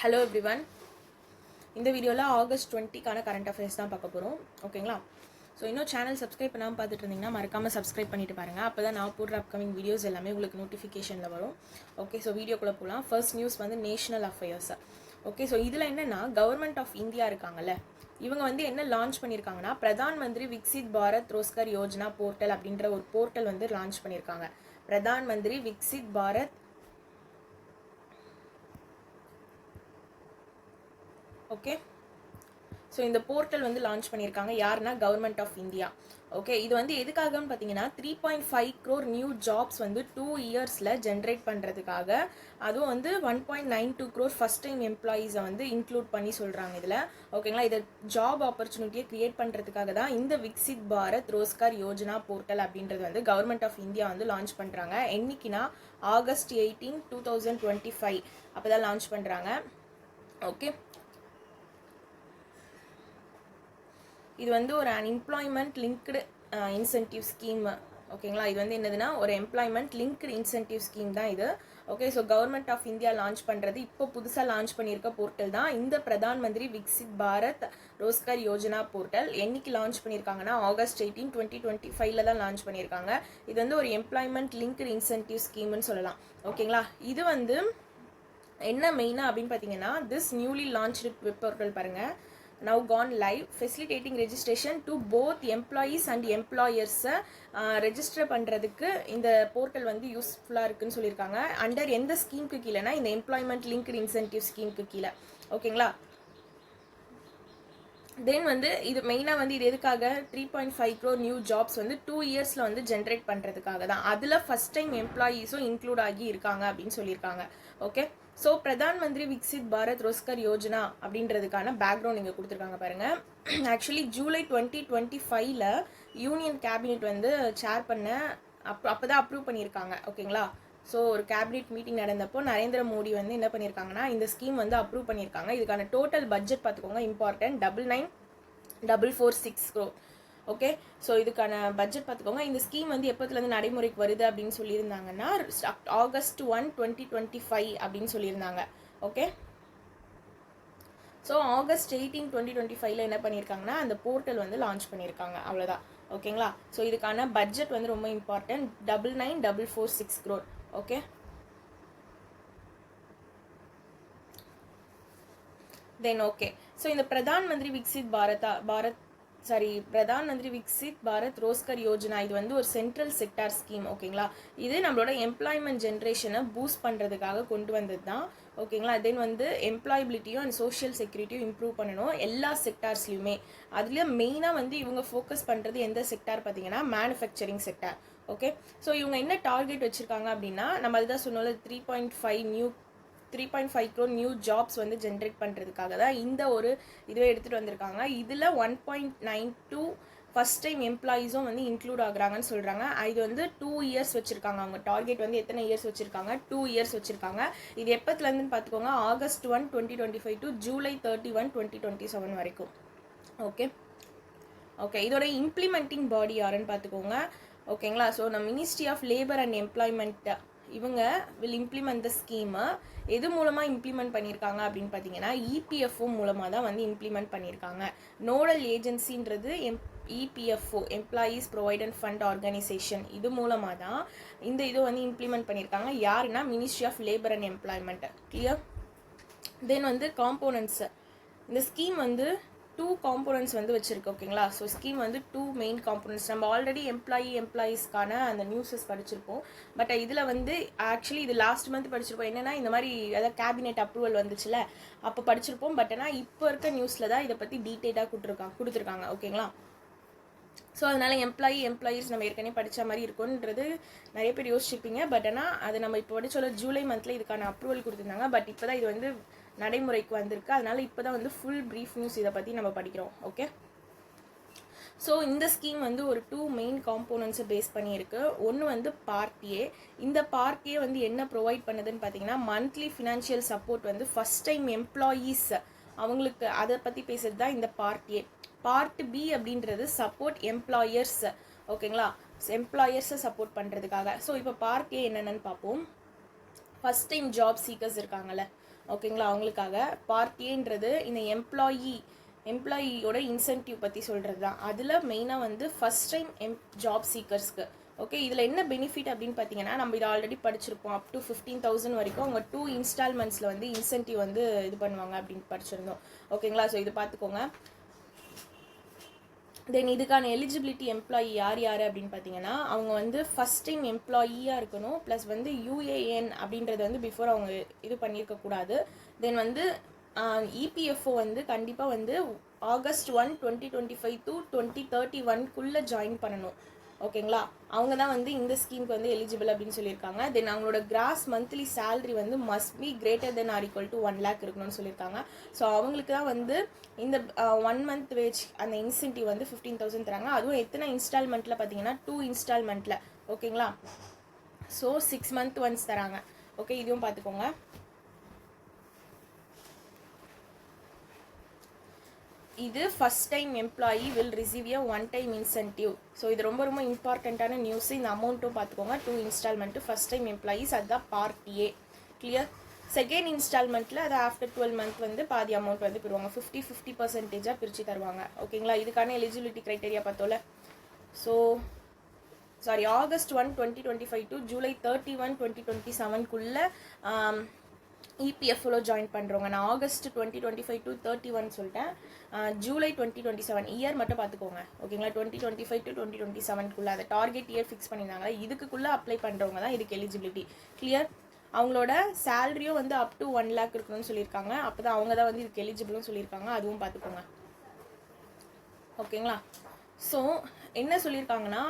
Hello everyone. இந்த வீடியோவில் August 20க்கான current affairs தான் பார்க்க போகிறோம். ஓகேங்களா? ஸோ இன்னும் சேனல் சப்ஸ்கிரைப் பண்ணாமல் பார்த்துட்டு இருந்தீங்கன்னா மறக்காமல் சப்ஸ்கிரைப் பண்ணிட்டு பாருங்கள். அப்போ தான் நான் போடுற அப்கமிங் வீடியோஸ் எல்லாமே உங்களுக்கு நோட்டிஃபிகேஷனில் வரும். ஓகே, ஸோ வீடியோக்குள்ளே போகலாம். ஃபர்ஸ்ட் நியூஸ் வந்து நேஷனல் அஃபேர்ஸ். ஓகே, ஸோ இதில் என்னென்னா கவர்மெண்ட் ஆஃப் இந்தியா இருக்காங்கல்ல, இவங்க வந்து என்ன லான்ச் பண்ணியிருக்காங்கன்னா பிரதான் மந்திரி விக்சித் பாரத் ரோஸ்கர் யோஜனா போர்ட்டல் அப்படின்ற ஒரு போர்ட்டல் வந்து லான்ச் பண்ணியிருக்காங்க. பிரதான் மந்திரி விக்சித் பாரத். ஓகே, ஸோ இந்த போர்ட்டல் வந்து லான்ச் பண்ணியிருக்காங்க. யாருன்னா கவர்மெண்ட் ஆஃப் இந்தியா. ஓகே, இது வந்து எதுக்காகன்னு பார்த்தீங்கன்னா 3.5 crore நியூ ஜாப்ஸ் வந்து 2 இயர்ஸில் ஜென்ரேட் பண்ணுறதுக்காக, அதுவும் வந்து 1.92 crore ஃபஸ்ட் டைம் எம்ப்ளாயீஸை வந்து இன்க்ளூட் பண்ணி சொல்கிறாங்க இதில். ஓகேங்களா? இதை ஜாப் ஆப்பர்ச்சுனிட்டியை க்ரியேட் பண்ணுறதுக்காக தான் இந்த விக்சித் பாரத் ரோஸ்கர் யோஜனா போர்ட்டல் அப்படின்றது வந்து கவர்மெண்ட் ஆஃப் இந்தியா வந்து லான்ச் பண்ணுறாங்க. என்னைக்குன்னா ஆகஸ்ட் 18, 2025 அப்போ தான் லான்ச் பண்ணுறாங்க. ஓகே, இது வந்து ஒரு எம்ப்ளாய்மெண்ட் லிங்க்டு இன்சென்டிவ் ஸ்கீம். ஓகேங்களா? இது வந்து என்னதுன்னா ஒரு எம்ப்ளாய்மெண்ட் லிங்க்டு இன்சென்டிவ் ஸ்கீம் தான் இது. Okay, so government of India launch பண்ணுறது, இப்போ புதுசாக லான்ச் பண்ணியிருக்க போர்ட்டல் தான் இந்த பிரதான் மந்திரி விக்சித் பாரத் ரோஸ்கர் யோஜனா போர்ட்டல். என்னைக்கு லான்ச் பண்ணியிருக்காங்கன்னா ஆகஸ்ட் 18, 2025 தான் லான்ச் பண்ணியிருக்காங்க. இது வந்து ஒரு எம்ப்ளாய்மெண்ட் லிங்க்டு இன்சென்டிவ் ஸ்கீம்னு சொல்லலாம். ஓகேங்களா? இது வந்து என்ன மெயினாக அப்படின்னு பார்த்தீங்கன்னா, this newly launched web portal பாருங்கள், now gone live facilitating registration to both employees and employers. Register பண்ணுறதுக்கு இந்த போர்ட்டல் வந்து யூஸ்ஃபுல்லாக இருக்குன்னு சொல்லியிருக்காங்க. அண்டர் எந்த ஸ்கீமுக்கு கீழேனா இந்த எம்ப்ளாய்மெண்ட் லிங்க்டு இன்சென்டிவ் ஸ்கீமுக்கு கீழே. ஓகேங்களா? தென் வந்து இது மெயினாக வந்து இது எதுக்காக 3.5 crore நியூ ஜாப்ஸ் வந்து 2 இயர்ஸில் வந்து ஜென்ரேட் பண்ணுறதுக்காக தான். அதில் ஃபஸ்ட் டைம் எம்ப்ளாயீஸும் இன்க்ளூட் ஆகி இருக்காங்க அப்படின்னு சொல்லியிருக்காங்க. ஓகே, ஸோ பிரதான் மந்திரி விக்சித் பாரத் ரோஸ்கர் யோஜனா அப்படின்றதுக்கான பேக்ரவுண்ட் இங்கே கொடுத்துருக்காங்க பாருங்கள். ஆக்சுவலி ஜூலை 2025 யூனியன் கேபினெட் வந்து சேர் பண்ண அப்போ தான் அப்ரூவ் பண்ணியிருக்காங்க. ஓகேங்களா? ஸோ ஒரு கேபினெட் மீட்டிங் நடந்தப்போ நரேந்திர மோடி வந்து என்ன பண்ணியிருக்காங்கன்னா இந்த ஸ்கீம் வந்து அப்ரூவ் பண்ணியிருக்காங்க. இதுக்கான டோட்டல் பட்ஜெட் பார்த்துக்கோங்க, இம்பார்ட்டன்ட் 99,446 crore. ஓகே, ஸோ இதுக்கான பட்ஜெட் பார்த்துக்கோங்க. இந்த ஸ்கீம் வந்து எப்போத்துலேருந்து நடைமுறைக்கு வருது அப்படின்னு சொல்லியிருந்தாங்கன்னா ஆகஸ்ட் 1, 2025 அப்படின்னு சொல்லியிருந்தாங்க. ஓகே, ஸோ ஆகஸ்ட் 18, 2025 என்ன பண்ணியிருக்காங்கன்னா அந்த போர்ட்டல் வந்து லான்ச் பண்ணியிருக்காங்க. அவ்வளோதான். ஓகேங்களா? ஸோ இதுக்கான பட்ஜெட் வந்து ரொம்ப important, 99,446 crore. Okay, then okay, so இந்த பிரதான் மந்திரி விக்சித் பிரதான் மந்திரி விக்சித் பாரத் ரோஸ்கர் யோஜனா இது வந்து ஒரு சென்ட்ரல் செக்டார் ஸ்கீம். ஓகேங்களா? இது நம்மளோட எம்ப்ளாய்மெண்ட் ஜென்ரேஷனை பூஸ்ட் பண்ணுறதுக்காக கொண்டு வந்தது தான். ஓகேங்களா? தென் வந்து எம்ப்ளாயபிலிட்டியும் அண்ட் சோஷியல் செக்யூரிட்டியும் இம்ப்ரூவ் பண்ணணும் எல்லா செக்டார்ஸ்லையுமே. அதுலேயும் மெயினாக வந்து இவங்க ஃபோக்கஸ் பண்ணுறது எந்த செக்டார் பார்த்தீங்கன்னா மேனுஃபேக்சரிங் செக்டார். ஓகே, ஸோ இவங்க என்ன டார்கெட் வச்சுருக்காங்க அப்படின்னா, நம்ம அதுதான் சொன்னோம்ல 3.5 crore நியூ ஜாப்ஸ் வந்து ஜென்ரேட் பண்ணுறதுக்காக தான் இந்த ஒரு இதுவே எடுத்துகிட்டு வந்திருக்காங்க. இதில் 1.92 ஃபஸ்ட் டைம் எம்ப்ளாயீஸும் வந்து இன்க்ளூட் ஆகுறாங்கன்னு சொல்கிறாங்க. இது வந்து 2 இயர்ஸ் வச்சுருக்காங்க. அவங்க டார்கெட் வந்து எத்தனை இயர்ஸ் வச்சுருக்காங்க? 2 இயர்ஸ் வச்சுருக்காங்க. இது எப்போத்துலேருந்துன்னு பார்த்துக்கோங்க, ஆகஸ்ட் 1, 2025 டு ஜூலை 31, 2027 வரைக்கும். ஓகே ஓகே, இதோட இம்ப்ளிமெண்டிங் பாடி யாருன்னு பார்த்துக்கோங்க. ஓகேங்களா? ஸோ நம்ம ministry of labour and employment இவங்க வில் இம்ப்ளிமெண்ட் த ஸ்கீமை. எது மூலமாக இம்ப்ளிமெண்ட் பண்ணியிருக்காங்க அப்படின்னு பார்த்தீங்கன்னா இபிஎஃப்ஓ மூலமாக தான் வந்து இம்ப்ளிமெண்ட் பண்ணியிருக்காங்க. நோடல் ஏஜென்சின்றது EPFO, employees provident fund organisation, இது மூலமாக தான் இந்த இது வந்து இம்ப்ளிமெண்ட் பண்ணியிருக்காங்க. யாருன்னா ministry of labour and employment. Clear? Then வந்து காம்போனன்ட்ஸ், இந்த ஸ்கீம் வந்து 2 காம்போனன்ட்ஸ் வந்து வச்சிருக்கு. ஓகேங்களா? ஸோ ஸ்கீம் வந்து 2 மெயின் காம்போனன்ட்ஸ். நம்ம ஆல்ரெடி எம்ப்ளாயீஸ்க்கான அந்த நியூஸஸ் படிச்சிருப்போம். பட் இதில் வந்து ஆக்சுவலி இது லாஸ்ட் மந்த் படிச்சிருப்போம். என்னென்னா இந்த மாதிரி அதாவது கேபினெட் அப்ரூவல் வந்துச்சுல அப்போ படிச்சிருப்போம். பட் ஆனால் இப்போ இருக்க நியூஸில் தான் இதை பற்றி டீட்டெயிலாக கொடுத்துருக்காங்க. ஓகேங்களா? ஸோ அதனால் எம்ப்ளாயீஸ் நம்ம ஏற்கனவே படித்த மாதிரி இருக்கும்ன்றது நிறைய பேர் யோசிச்சுப்பீங்க. பட் ஆனால் அது நம்ம இப்போ படிச்சோல்ல ஜூலை மந்தில் இதுக்கான அப்ரூவல் கொடுத்துருந்தாங்க. பட் இப்போ தான் இது வந்து நடைமுறைக்கு வந்திருக்கு. அதனால் இப்போ தான் வந்து ஃபுல் ப்ரீஃப் நியூஸ் இதை பற்றி நம்ம படிக்கிறோம். ஓகே, ஸோ இந்த ஸ்கீம் வந்து ஒரு 2 மெயின் காம்போனன்ட்ஸை பேஸ் பண்ணியிருக்கு. ஒன்று வந்து பார்ட் ஏ. இந்த பார்ட் ஏ வந்து என்ன ப்ரொவைட் பண்ணுதுன்னு பார்த்தீங்கன்னா மந்த்லி ஃபினான்ஷியல் சப்போர்ட் வந்து ஃபஸ்ட் டைம் எம்ப்ளாயீஸ் அவங்களுக்கு அதை பற்றி பேசுறது தான் இந்த பார்ட் ஏ. பார்ட் பி அப்படின்றது சப்போர்ட் எம்ப்ளாயர்ஸ். ஓகேங்களா? எம்ப்ளாயர்ஸை சப்போர்ட் பண்ணுறதுக்காக. ஸோ இப்போ பார்ட் ஏ என்னென்னு பார்ப்போம். ஃபஸ்ட் டைம் ஜாப் சீக்கர்ஸ் இருக்காங்கல்ல, ஓகேங்களா. அவங்களுக்காக பார்ட் ஏன்றது இந்த எம்ப்ளாயியோட இன்சென்டிவ் பற்றி சொல்கிறது தான். அதில் மெயினாக வந்து ஃபஸ்ட் டைம் ஜாப் சீக்கர்ஸ்க்கு ஓகே. இதில் என்ன பெனிஃபிட் அப்படின்னு பார்த்தீங்கன்னா, நம்ம இதை ஆல்ரெடி படிச்சிருப்போம். அப் டு 15,000 வரைக்கும் அவங்க 2 இன்ஸ்டால்மெண்ட்ஸில் வந்து இன்சென்டிவ் வந்து இது பண்ணுவாங்க அப்படின்னு படிச்சிருந்தோம். ஓகேங்களா. ஸோ இது பார்த்துக்கோங்க. தென் இதுக்கான எலிஜிபிலிட்டி எம்ப்ளாயி யார் யார் அப்படின்னு பார்த்தீங்கன்னா, அவங்க வந்து ஃபஸ்ட் டைம் எம்ப்ளாயியாக இருக்கணும். ப்ளஸ் வந்து UAN அப்படின்றது வந்து பிஃபோர் அவங்க இது பண்ணியிருக்கக்கூடாது. தென் வந்து EPFO வந்து கண்டிப்பாக வந்து August 1, 2025 to 2031 ஜாயின் பண்ணணும். ஓகேங்களா. அவங்க தான் வந்து இந்த ஸ்கீமுக்கு வந்து எலிஜிபிள் அப்படின்னு சொல்லியிருக்காங்க. தென் அவங்களோட கிராஸ் மந்த்லி சேலரி வந்து must be greater than or equal to 1 lakh இருக்கணும்னு சொல்லியிருக்காங்க. ஸோ அவங்களுக்கு தான் வந்து இந்த 1 month வேஜ் அந்த இன்சென்டிவ் வந்து 15,000 தராங்க. அதுவும் எத்தனை இன்ஸ்டால்மெண்ட்டில் பார்த்தீங்கன்னா 2 இன்ஸ்டால்மெண்ட்டில். ஓகேங்களா. ஸோ 6 month ஒன்ஸ் தராங்க. ஓகே, இதுவும் பார்த்துக்கோங்க. இது first time employee will receive a 1 time incentive. So இது ரொம்ப ரொம்ப இம்பார்ட்டண்ட்டான நியூஸ். இந்த அமௌண்ட்டும் பார்த்துக்கோங்க. 2 இன்ஸ்டால்மெண்ட்டு ஃபஸ்ட் டைம் எம்ப்ளாயீஸ், அதுதான் பார்ட் ஏ. கிளியர். செகண்ட் இன்ஸ்டால்மெண்ட்டில் அது ஆஃப்டர் 12 month வந்து பாதி அமௌண்ட் வந்து பிரிவாங்க. 50% பிரித்து தருவாங்க. ஓகேங்களா. இதுக்கான எலிஜிபிலிட்டி க்ரைட்டீரியா பார்த்தோம்ல. So August 1, 2025 to July 31, 2027 EPFO join பண்ணுறவங்க. நான் August 2025 to 31 சொல்லிட்டேன். July 2027 இயர் மட்டும் பார்த்துக்கோங்க. ஓகேங்களா. 2025 to 2027 அந்த டார்கெட் இயர் ஃபிக்ஸ் பண்ணியிருந்தாங்க. இதுக்குள்ளே அப்ளை பண்ணுறவங்க தான் இதுக்கு எலிஜிபிலிட்டி. கிளியர். அவங்களோட சேலரியும் வந்து அப் டு 1 lakh இருக்கணும்னு சொல்லியிருக்காங்க. அப்போ தான் அவங்க தான் வந்து இதுக்கு எலிஜிபிள்னு சொல்லியிருக்காங்க. அதுவும் பார்த்துக்கோங்க. ஓகேங்களா. ஸோ என்ன சொல்லியிருக்காங்கன்னா,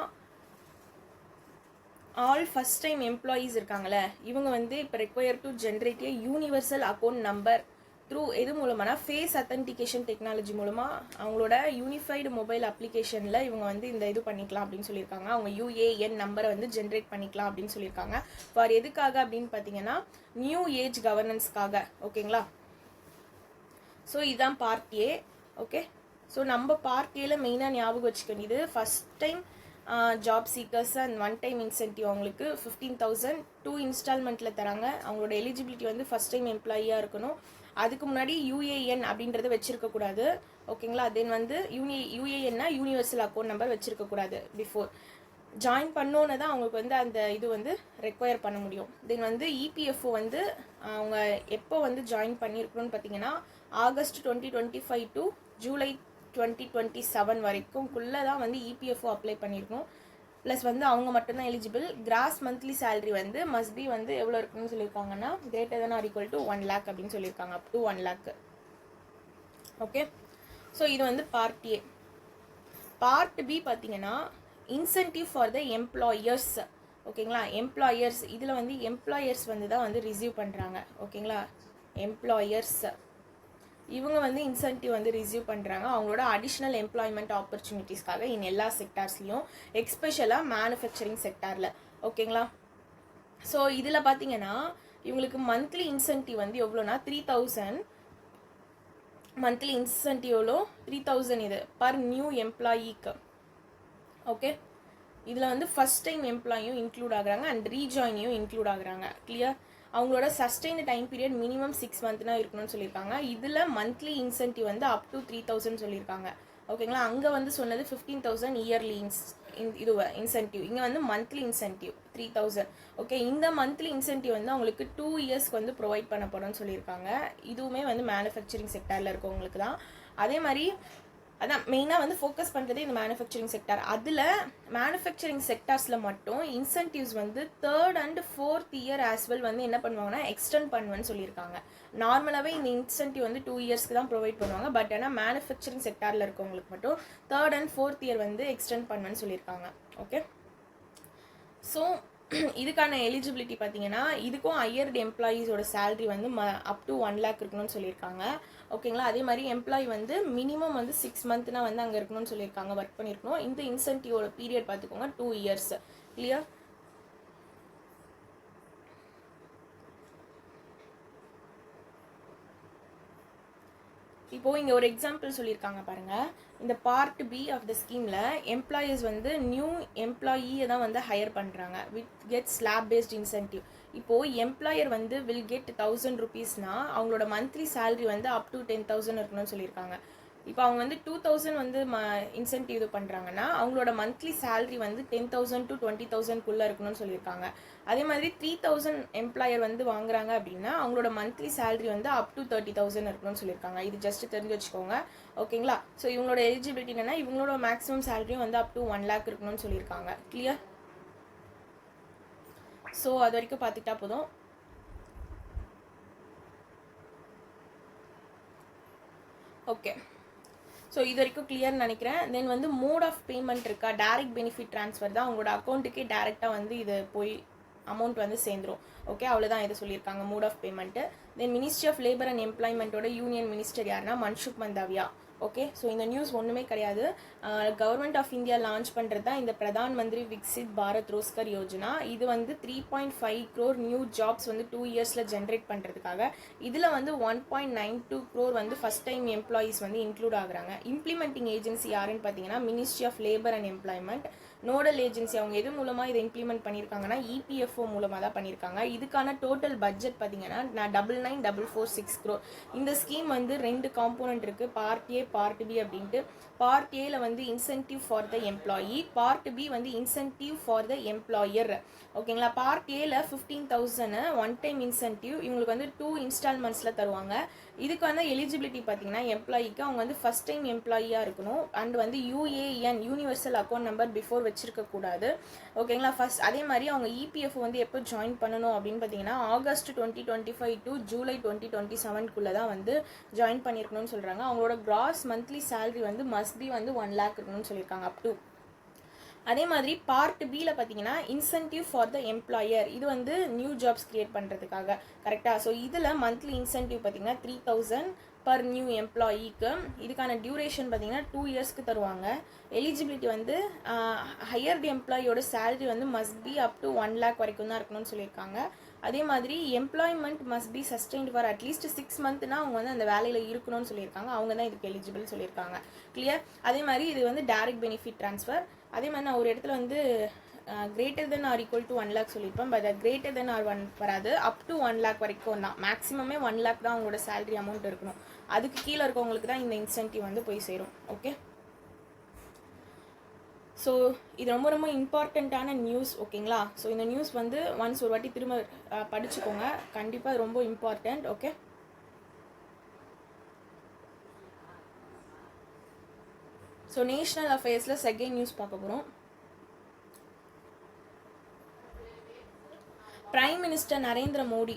ஆல் ஃபஸ்ட் டைம் எம்ப்ளாயீஸ் இருக்காங்களே, இவங்க வந்து இப்போ require to generate A universal account number through எது மூலமானா ஃபேஸ் அத்தன்டிகேஷன் டெக்னாலஜி மூலமாக அவங்களோட யூனிஃபைடு மொபைல் அப்ளிகேஷனில் இவங்க வந்து இந்த இது பண்ணிக்கலாம் அப்படின்னு சொல்லியிருக்காங்க. அவங்க UAN நம்பரை வந்து ஜென்ரேட் பண்ணிக்கலாம் அப்படின்னு சொல்லியிருக்காங்க. ஃபார் எதுக்காக அப்படின்னு பார்த்தீங்கன்னா, நியூ ஏஜ் கவர்னன்ஸ்க்காக. ஓகேங்களா. ஸோ இதுதான் பார்ட் ஏ. ஓகே. ஸோ நம்ம பார்ட் ஏல மெயினாக ஞாபகம் வச்சுக்க வேண்டியது first time job seekers and 1 time incentive அவங்களுக்கு 15,000 2 இன்ஸ்டால்மெண்ட்டில் தராங்க. அவங்களோட எலிஜிபிலிட்டி வந்து ஃபஸ்ட் டைம் எம்ப்ளாயியாக இருக்கணும். அதுக்கு முன்னாடி UAN அப்படின்றத வச்சுருக்கக்கூடாது. ஓகேங்களா. தென் வந்து UANனா யூனிவர்சல் அக்கௌண்ட் நம்பர் வச்சுருக்கக்கூடாது பிஃபோர். ஜாயின் பண்ணோன்னு தான் அவங்களுக்கு வந்து அந்த இது வந்து ரெக்வயர் பண்ண முடியும். தென் வந்து EPFO வந்து அவங்க எப்போ வந்து ஜாயின் பண்ணியிருக்கணும்னு பார்த்தீங்கன்னா, August 2025 to July 2027 வரைக்கும்குள்ளே தான் வந்து EPFO அப்ளை பண்ணியிருக்கணும். ப்ளஸ் வந்து அவங்க மட்டும்தான் எலிஜிபிள். கிராஸ் மந்த்லி சேலரி வந்து மஸ்ட் பி வந்து எவ்வளோ இருக்குன்னு சொல்லியிருக்காங்கன்னா, greater than or equal to 1 lakh அப்படின்னு சொல்லியிருக்காங்க. Up to 1 lakh. Okay. So இது வந்து பார்ட் ஏ. பார்ட் பி பார்த்தீங்கன்னா, இன்சென்டிவ் ஃபார் த எம்ப்ளாயர்ஸ். ஓகேங்களா. எம்ப்ளாயர்ஸ் இதில் வந்து எம்ப்ளாயர்ஸ் வந்து தான் வந்து ரிசீவ் பண்ணுறாங்க. ஓகேங்களா. எம்ப்ளாயர்ஸ் இவங்க வந்து இன்சென்டிவ் வந்து ரிசீவ் பண்ணுறாங்க அவங்களோட அடிஷ்னல் எம்ப்ளாய்மெண்ட் ஆப்பர்ச்சுனிட்டிஸ்க்காக இன் எல்லா செக்டார்ஸ்லையும், எக்ஸ்பெஷலாக மேனுஃபேக்சரிங் செக்டாரில். ஓகேங்களா. ஸோ இதில் பார்த்தீங்கன்னா இவங்களுக்கு மந்த்லி இன்சென்டிவ் வந்து எவ்வளோனா 3,000 மந்த்லி இன்சென்டிவ் எவ்வளோ 3,000 இது பர் நியூ எம்ப்ளாயிக்கு. ஓகே. இதில் வந்து ஃபஸ்ட் டைம் எம்ப்ளாயும் இன்க்ளூட் ஆகுறாங்க அண்ட் ரீஜாயினியும் இன்க்ளூட் ஆகுறாங்க. கிளியர். அவங்களோட sustain time period minimum 6 month இருக்கணும்னு சொல்லியிருக்காங்க. இதில் மந்த்லி இன்சென்டிவ் வந்து அப் டு 3,000 சொல்லியிருக்காங்க. ஓகேங்களா. அங்கே வந்து சொன்னது 15,000 இயர்லி இது இன்சென்டிவ். இங்கே வந்து மந்த்லி இன்சென்டிவ் 3,000. ஓகே. இந்த மந்த்லி இன்சென்டிவ் வந்து அவங்களுக்கு 2 yearsக்கு வந்து ப்ரொவைட் பண்ணப்படும்னு சொல்லியிருக்காங்க. இதுவுமே வந்து மேனுஃபேக்சரிங் செக்டாரில் இருக்கவங்களுக்கு தான். அதே மாதிரி அதான் மெயினாக வந்து ஃபோக்கஸ் பண்ணுறது இந்த மேனுஃபேக்சரிங் செக்டார். அதில் மேனுஃபேக்சரிங் செக்டார்ஸில் மட்டும் இன்சென்டிவ்ஸ் வந்து 3rd and 4th year as well வந்து என்ன பண்ணுவாங்கன்னா எக்ஸ்டெண்ட் பண்ணுவேன்னு சொல்லியிருக்காங்க. நார்மலாகவே இந்த இன்சென்டிவ் வந்து 2 yearsக்கு தான் ப்ரொவைட் பண்ணுவாங்க. பட் ஆனால் மேனுஃபேக்சரிங் செக்டாரில் இருக்கவங்களுக்கு மட்டும் 3rd and 4th year வந்து எக்ஸ்டெண்ட் பண்ணுவேன்னு சொல்லியிருக்காங்க. ஓகே. ஸோ இதுக்கான எலிஜிபிலிட்டி பார்த்தீங்கன்னா, இதுக்கும் ஹையர்டு எம்ப்ளாயீஸோட சேலரி வந்து அப் டு 1 lakh இருக்கணும்னு சொல்லியிருக்காங்க. ஓகேங்களா. அதே மாதிரி எம்ப்ளாயி வந்து மினிமம் வந்து 6 monthனா வந்து அங்கே இருக்கணும்னு சொல்லியிருக்காங்க, ஒர்க் பண்ணியிருக்கணும். இந்த இன்சென்டிவோட பீரியட் பார்த்துக்கோங்க 2 years. கிளியர். இப்போது இங்கே ஒரு எக்ஸாம்பிள் சொல்லியிருக்காங்க பாருங்கள். இந்த பார்ட் பி ஆஃப் த ஸ்கீமில் எம்ப்ளாயீஸ் வந்து நியூ எம்ப்ளாயியை தான் வந்து ஹையர் பண்ணுறாங்க with get slab based incentive. இப்போது எம்ப்ளாயர் வந்து வில் கெட் 1000 rupeesனா அவங்களோட மந்த்லி சேலரி வந்து அப் டு 10,000 இருக்கணும்னு சொல்லியிருக்காங்க. இப்போ அவங்க வந்து 2000 வந்து இன்சென்டிவ் இது பண்ணுறாங்கன்னா அவங்களோட மந்த்லி சேலரி வந்து 10,000 to 20,000 இருக்கணும்னு சொல்லியிருக்காங்க. அதே மாதிரி 3,000 எம்ப்ளாயர் வந்து வாங்குறாங்க அப்படின்னா அவங்களோட மந்த்லி சேலரி வந்து அப் டு 30,000 இருக்கணும்னு சொல்லியிருக்காங்க. இது ஜஸ்ட் தெரிஞ்சு வச்சுக்கோங்க, ஓகேங்களா? ஸோ இவங்களோட எலிஜிபிலிட்டி என்னன்னா இவங்களோட மேக்ஸிமம் சேலரியும் வந்து அப் டு 1 lakh இருக்கணும்னு சொல்லியிருக்காங்க. கிளியர்? ஸோ அது வரைக்கும் பார்த்துட்டா போதும். ஓகே, ஸோ இது வரைக்கும் கிளியர்னு நினைக்கிறேன். தென் வந்து மோட் ஆஃப் பேமெண்ட் இருக்கா, டைரக்ட் பெனிஃபிட் ட்ரான்ஸ்ஃபர் தான் அவங்களோட அக்கௌண்ட்டுக்கே டேரெக்டாக வந்து இது போய் அமௌண்ட் வந்து சேர்ந்துரும். ஓகே, அவ்வளோதான் இது சொல்லியிருக்காங்க mode of payment. Then ministry of labour and எம்ப்ளாய்மெண்ட்டோட யூனியன் மினிஸ்டர் யாருன்னா மன்சுக் மந்தாவியா. ஓகே, ஸோ இந்த நியூஸ் ஒன்றுமே கிடையாது. கவர்மெண்ட் ஆஃப் இந்தியா லான்ச் பண்ணுறது தான் இந்த பிரதான் மந்திரி விக்சித் பாரத் ரோஸ்கர் யோஜனா. இது வந்து 3.5 crore நியூ ஜாப்ஸ் வந்து 2 yearsல ஜென்ரேட் பண்ணுறதுக்காக. இதில் வந்து 1.92 crore வந்து ஃபஸ்ட் டைம் எம்ப்ளாயீஸ் வந்து இன்க்ளூட் ஆகுறாங்க. இம்ப்ளிமெண்டிங் ஏஜென்சி யாருன்னு பார்த்தீங்கன்னா ministry of labour and employment. Nodal agency அவங்க எது மூலமாக இதை இம்ப்ளிமெண்ட் பண்ணியிருக்காங்கன்னா இபிஎஃப்ஓ மூலமாக தான் பண்ணியிருக்காங்க. இதுக்கான டோட்டல் பட்ஜெட் பார்த்தீங்கன்னா 99,446 crore. இந்த ஸ்கீம் வந்து 2 காம்போனன்ட் இருக்குது, பார்ட் ஏ பார்ட் பி அப்படின்ட்டு. பார்ட் ஏல வந்து incentive for the employee, part B வந்து இன்சென்டிவ் ஃபார் த எம்ப்ளாயர். ஓகேங்களா? பார்ட் ஏல 15,000 ஒன் டைம் இன்சென்டிவ் இவங்களுக்கு வந்து 2 இன்ஸ்டால்மெண்ட்ஸில் தருவாங்க. இதுக்கு வந்து எலிஜிபிலிட்டி பார்த்தீங்கன்னா எம்ப்ளாயிக்கு அவங்க வந்து ஃபஸ்ட் டைம் எம்ப்ளாயியாக இருக்கணும் அண்ட் வந்து UAN universal account number before வச்சிருக்கக்கூடாது. ஓகேங்களா? ஃபஸ்ட் அதே மாதிரி அவங்க இபிஎஃப் வந்து எப்போ ஜாயின் பண்ணணும் அப்படின்னு பார்த்தீங்கன்னா ஆகஸ்ட் 2025 டு ஜூலை 2027 தான் வந்து ஜாயின் பண்ணியிருக்கணும்னு சொல்கிறாங்க. அவங்களோட கிராஸ் மந்த்லி சேலரி வந்து மஸ்ட் பி வந்து 1 lakh இருக்கணும்னு சொல்லியிருக்காங்க அப் டு. அதே மாதிரி பார்ட் பியில் பார்த்தீங்கன்னா இன்சென்டிவ் ஃபார் த எம்ப்ளாயர், இது வந்து நியூ ஜாப்ஸ் கிரியேட் பண்ணுறதுக்காக. கரெக்டாக? ஸோ இதில் மந்த்லி இன்சென்டிவ் பார்த்தீங்கன்னா 3,000 பர் நியூ எம்ப்ளாயிக்கு. இதுக்கான டியூரேஷன் பார்த்தீங்கன்னா 2 yearsக்கு தருவாங்க. எலிஜிபிலிட்டி வந்து ஹையர்டு எம்ப்ளாயியோட சேலரி வந்து must B up to 1 lakh வரைக்கும் தான் இருக்கணும்னு சொல்லியிருக்காங்க. அதே மாதிரி employment must be sustained for at least 6 months அவங்க வந்து அந்த வேலையில் இருக்கணும்னு சொல்லியிருக்காங்க. அவங்க தான் இதுக்கு எலிஜிபிள் சொல்லியிருக்காங்க. கிளியர்? அதே மாதிரி இது வந்து டைரக்ட் பெனிஃபிட் ட்ரான்ஸ்ஃபர். அதே மாதிரி நான் ஒரு இடத்துல வந்து greater than or equal to 1 lakh சொல்லியிருப்பேன். பட் கிரேட்டர் தென் ஆர் 1 வராது, அப் டு 1 lakh வரைக்கும் தான். மேக்ஸிமமே 1 lakh தான் அவங்களோட சேலரி அமௌண்ட் இருக்கணும். அதுக்கு கீழே இருக்கவங்களுக்கு தான் இந்த இன்சென்டிவ் வந்து போய் சேரும். ஓகே, ஸோ இது ரொம்ப ரொம்ப இம்பார்ட்டண்ட்டான நியூஸ். ஓகேங்களா? ஸோ இந்த நியூஸ் வந்து ஒன்ஸ் ஒரு வாட்டி திரும்ப படிச்சுக்கோங்க, கண்டிப்பாக ரொம்ப இம்பார்ட்டண்ட். ஓகே, ஸோ நேஷ்னல் அஃபேர்ஸில் செகண்ட் நியூஸ் பார்க்க போகிறோம். பிரைம் மினிஸ்டர் நரேந்திர மோடி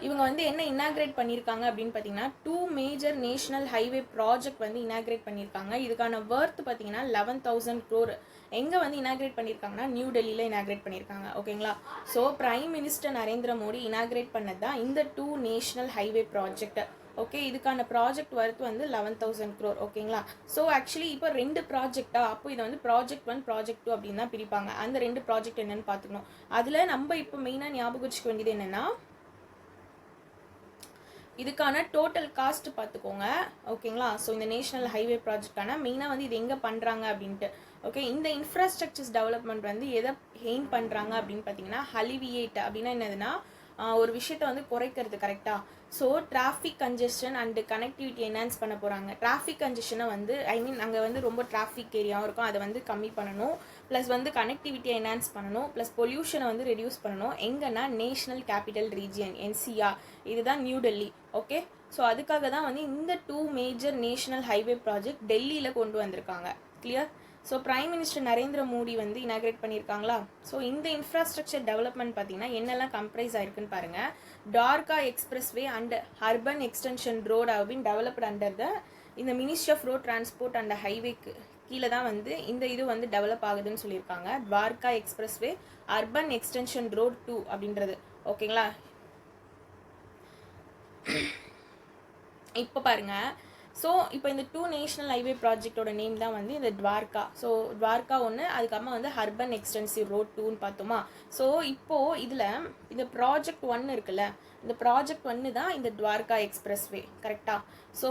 இவங்க வந்து என்ன இனாக்ரேட் பண்ணியிருக்காங்க அப்படின்னு பார்த்தீங்கன்னா 2 மேஜர் நேஷனல் ஹைவே ப்ராஜெக்ட் வந்து இனாக்ரேட் பண்ணியிருக்காங்க. இதுக்கான வர்த் பார்த்தீங்கன்னா 11,000 crore. எங்கே வந்து இனாக்ரேட் பண்ணியிருக்காங்கன்னா நியூ டெல்லியில் இனாக்ரேட் பண்ணியிருக்காங்க. ஓகேங்களா? So prime minister Narendra Modi inaugurate பண்ணது தான் இந்த 2 நேஷனல் ஹைவே ப்ராஜெக்ட். ஓகே, இதுக்கான ப்ராஜெக்ட் வர்த் வந்து 11,000 crore. ஓகேங்களா? ஸோ ஆக்சுவலி இப்போ 2 ப்ராஜெக்டா, அப்போ இதை வந்து ப்ராஜெக்ட் 1 ப்ராஜெக்ட் 2 அப்படின்னு தான் பிரிப்பாங்க. அந்த 2 ப்ராஜெக்ட் என்னன்னு பார்த்துக்கணும். அதில் நம்ம இப்போ மெயினாக ஞாபகம் வச்சுக்க வேண்டியது என்னென்னா இதுக்கான டோட்டல் காஸ்ட் பார்த்துக்கோங்க. ஓகேங்களா? ஸோ இந்த நேஷனல் ஹைவே ப்ராஜெக்டான மெயினாக வந்து இது எங்கே பண்ணுறாங்க அப்படின்ட்டு. ஓகே, இந்த இன்ஃப்ராஸ்ட்ரக்சர்ஸ் டெவலப்மெண்ட் வந்து எதை எய்ம் பண்ணுறாங்க அப்படின்னு பார்த்தீங்கன்னா ஹலிவியேட் அப்படின்னா என்னதுன்னா ஒரு விஷயத்தை வந்து குறைக்கிறது. கரெக்டாக? So traffic congestion and connectivity enhance பண்ண போகிறாங்க. டிராஃபிக் கன்ஜெஷனை வந்து அங்கே வந்து ரொம்ப டிராஃபிக் ஏரியாவும் இருக்கும், அதை வந்து கம்மி பண்ணணும். ப்ளஸ் வந்து கனெக்டிவிட்டியை என்ஹான்ஸ் பண்ணணும். ப்ளஸ் பொல்யூஷனை வந்து ரெடியூஸ் பண்ணணும். எங்கன்னா நேஷனல் கேபிட்டல் ரீஜியன் NCR, இதுதான் நியூ டெல்லி. ஓகே, ஸோ அதுக்காக தான் வந்து இந்த 2 மேஜர் நேஷனல் ஹைவே ப்ராஜெக்ட் டெல்லியில் கொண்டு வந்திருக்காங்க. Clear? So prime minister Narendra Modi வந்து இனாக்ரேட் பண்ணியிருக்காங்களா? ஸோ இந்த இன்ஃப்ராஸ்ட்ரக்சர் டெவலப்மெண்ட் பார்த்தீங்கன்னா என்னெல்லாம் கம்ப்ரைஸ் ஆயிருக்குன்னு பாருங்கள். Dwarka expressway and urban extension road have been developed under இந்த ministry of road transport and ஹைவேக்கு கீழே தான் வந்து இந்த இது வந்து டெவலப் ஆகுதுன்னு சொல்லியிருக்காங்க. Dwarka expressway urban extension road 2 அப்படின்றது. ஓகேங்களா? இப்போ பாருங்கள், ஸோ இப்போ இந்த 2 நேஷனல் ஹைவே ப்ராஜெக்டோட நேம் தான் வந்து இந்த துவார்கா. ஸோ துவார்கா ஒன்று, அதுக்கப்புறமா வந்து அர்பன் எக்ஸ்டென்சிவ் ரோட் 2ன்னு பார்த்தோமா. ஸோ இப்போது இதில் இந்த ப்ராஜெக்ட் 1 இருக்குல்ல, இந்த ப்ராஜெக்ட் ஒன்று தான் இந்த துவாரகா எக்ஸ்பிரஸ்வே. கரெக்டாக? ஸோ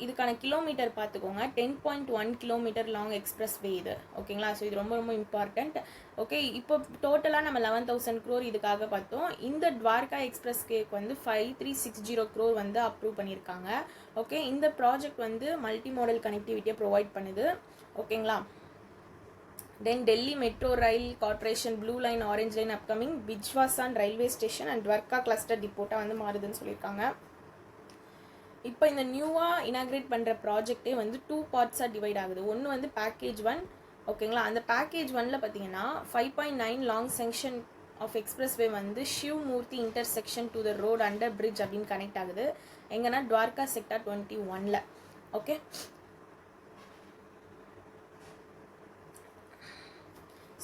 இதுக்கான கிலோமீட்டர் பார்த்துக்கோங்க. 10.1 கிலோமீட்டர் லாங் எக்ஸ்பிரஸ்வே இது. ஓகேங்களா? ஸோ இது ரொம்ப ரொம்ப இம்பார்ட்டண்ட். ஓகே, இப்போ டோட்டலாக நம்ம 11,000 crore இதுக்காக பார்த்தோம். இந்த துவாரகா எக்ஸ்பிரஸ்வேக்கு வந்து 5360 crore வந்து அப்ரூவ் பண்ணியிருக்காங்க. ஓகே, இந்த ப்ராஜெக்ட் வந்து மல்டி மாடல் கனெக்டிவிட்டியை ப்ரொவைட் பண்ணுது. ஓகேங்களா? Then Delhi metro rail corporation blue line orange line upcoming Bijwasan railway station and Dwarka cluster டிப்போட்டாக வந்து மாறுதுன்னு சொல்லியிருக்காங்க. இப்போ இந்த நியூவாக இனாக்ரேட் பண்ணுற ப்ராஜெக்டே வந்து 2 பார்ட்ஸாக டிவைட் ஆகுது. ஒன்று வந்து பேக்கேஜ் 1. ஓகேங்களா? அந்த பேக்கேஜ் 1ல் பார்த்தீங்கன்னா 5.9 லாங் செக்ஷன் ஆஃப் எக்ஸ்பிரஸ்வே வந்து Shiv Murthy intersection to the road under bridge அப்படின்னு கனெக்ட் ஆகுது. எங்கன்னா துவாரகா செக்டார் 21ல். ஓகே,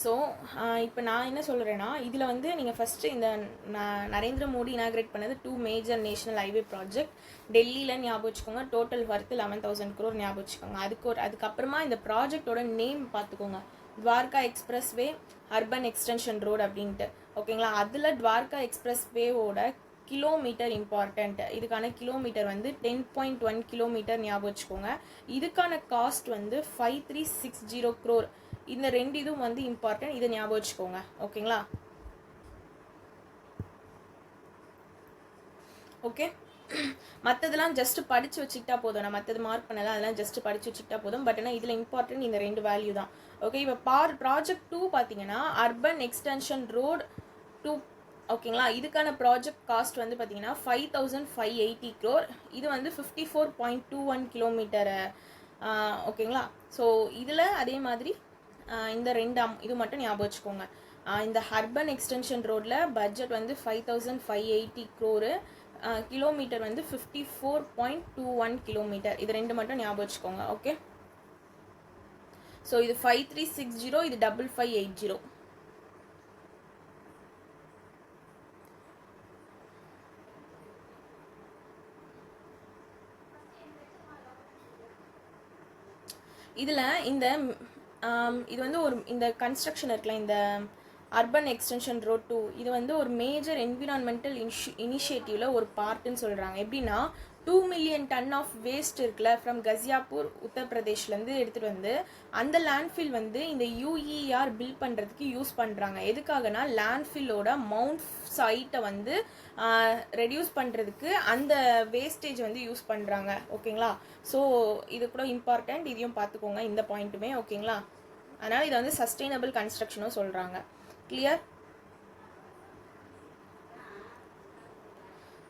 ஸோ இப்போ நான் என்ன சொல்கிறேன்னா, இதில் வந்து நீங்கள் ஃபஸ்ட்டு இந்த நரேந்திர மோடி இனாக்ரேட் பண்ணது 2 மேஜர் நேஷனல் ஹைவே ப்ராஜெக்ட். டெல்லியில் ஞாபகம் வச்சுக்கோங்க, டோட்டல் ஒர்த்து 11,000 crore ஞாபகம் வச்சுக்கோங்க. அதுக்கப்புறமா இந்த ப்ராஜெக்டோட நேம் பார்த்துக்கோங்க, Dwarka expressway urban extension road அப்படின்ட்டு. ஓகேங்களா? அதில் துவாரகா எக்ஸ்பிரஸ்வேவோட கிலோமீட்டர் இம்பார்ட்டண்ட். இதுக்கான கிலோமீட்டர் வந்து 10.1 கிலோமீட்டர் ஞாபகம் வச்சுக்கோங்க. இதுக்கான காஸ்ட் வந்து 5360 crore. இந்த ரெண்டு இதுவும் வந்து இம்பார்ட்டன்ட், இதை ஞாபகம் வச்சுக்கோங்க. ஓகேங்களா? ஓகே, மற்றதெல்லாம் ஜஸ்ட் படித்து வச்சுக்கிட்டா போதும். நான் மற்றது மார்க் பண்ணலாம், அதெல்லாம் ஜஸ்ட் படித்து வச்சுக்கிட்டா போதும். பட் ஆனால் இதில் இம்பார்ட்டன்ட் இந்த ரெண்டு வேல்யூ தான். ஓகே, இப்போ ப்ராஜெக்ட் 2 பார்த்தீங்கன்னா அர்பன் எக்ஸ்டென்ஷன் ரோடு 2. ஓகேங்களா? இதுக்கான ப்ராஜெக்ட் காஸ்ட் வந்து பார்த்தீங்கன்னா 5580 crore. இது வந்து 54.21 கிலோமீட்டர். ஓகேங்களா? ஸோ இதில் அதே மாதிரி இந்த ரெண்டு இது மட்டும் ஞாபகம் வச்சுக்கோங்க. இந்த அர்பன் எக்ஸ்டென்ஷன் ரோடில் பட்ஜெட் வந்து 5580 crore, கிலோமீட்டர் வந்து 54.21 கிலோமீட்டர். இது ரெண்டு மட்டும் ஞாபகம் வச்சுக்கோங்க. ஓகே, ஸோ இது 5360, இது 5580. இதில் இந்த இது வந்து ஒரு இந்த கன்ஸ்ட்ரக்ஷன் இருக்குல்ல, இந்த அர்பன் எக்ஸ்டென்ஷன் ரோட் 2, இது வந்து ஒரு மேஜர் என்விரான்மெண்டல் இனிஷியேட்டிவில் ஒரு பார்ட்டுன்னு சொல்கிறாங்க. எப்படின்னா 2 million டன் ஆஃப் வேஸ்ட் இருக்குல்ல, ஃப்ரம் கசியாப்பூர் உத்தரப்பிரதேஷ்லேருந்து எடுத்துகிட்டு வந்து அந்த லேண்ட்ஃபில் வந்து இந்த யூஇஆர் பில்ட் பண்ணுறதுக்கு யூஸ் பண்ணுறாங்க. எதுக்காகனா லேண்ட்ஃபில்லோட மவுண்ட் சைட்டை வந்து ரெடியூஸ் பண்ணுறதுக்கு அந்த வேஸ்டேஜ் வந்து யூஸ் பண்ணுறாங்க. ஓகேங்களா? ஸோ இது கூட இம்பார்ட்டண்ட், இதையும் பார்த்துக்கோங்க இந்த பாயிண்ட்டுமே. ஓகேங்களா? அதனால் இதை வந்து சஸ்டெயினபிள் கன்ஸ்ட்ரக்ஷனும் சொல்கிறாங்க. Clear?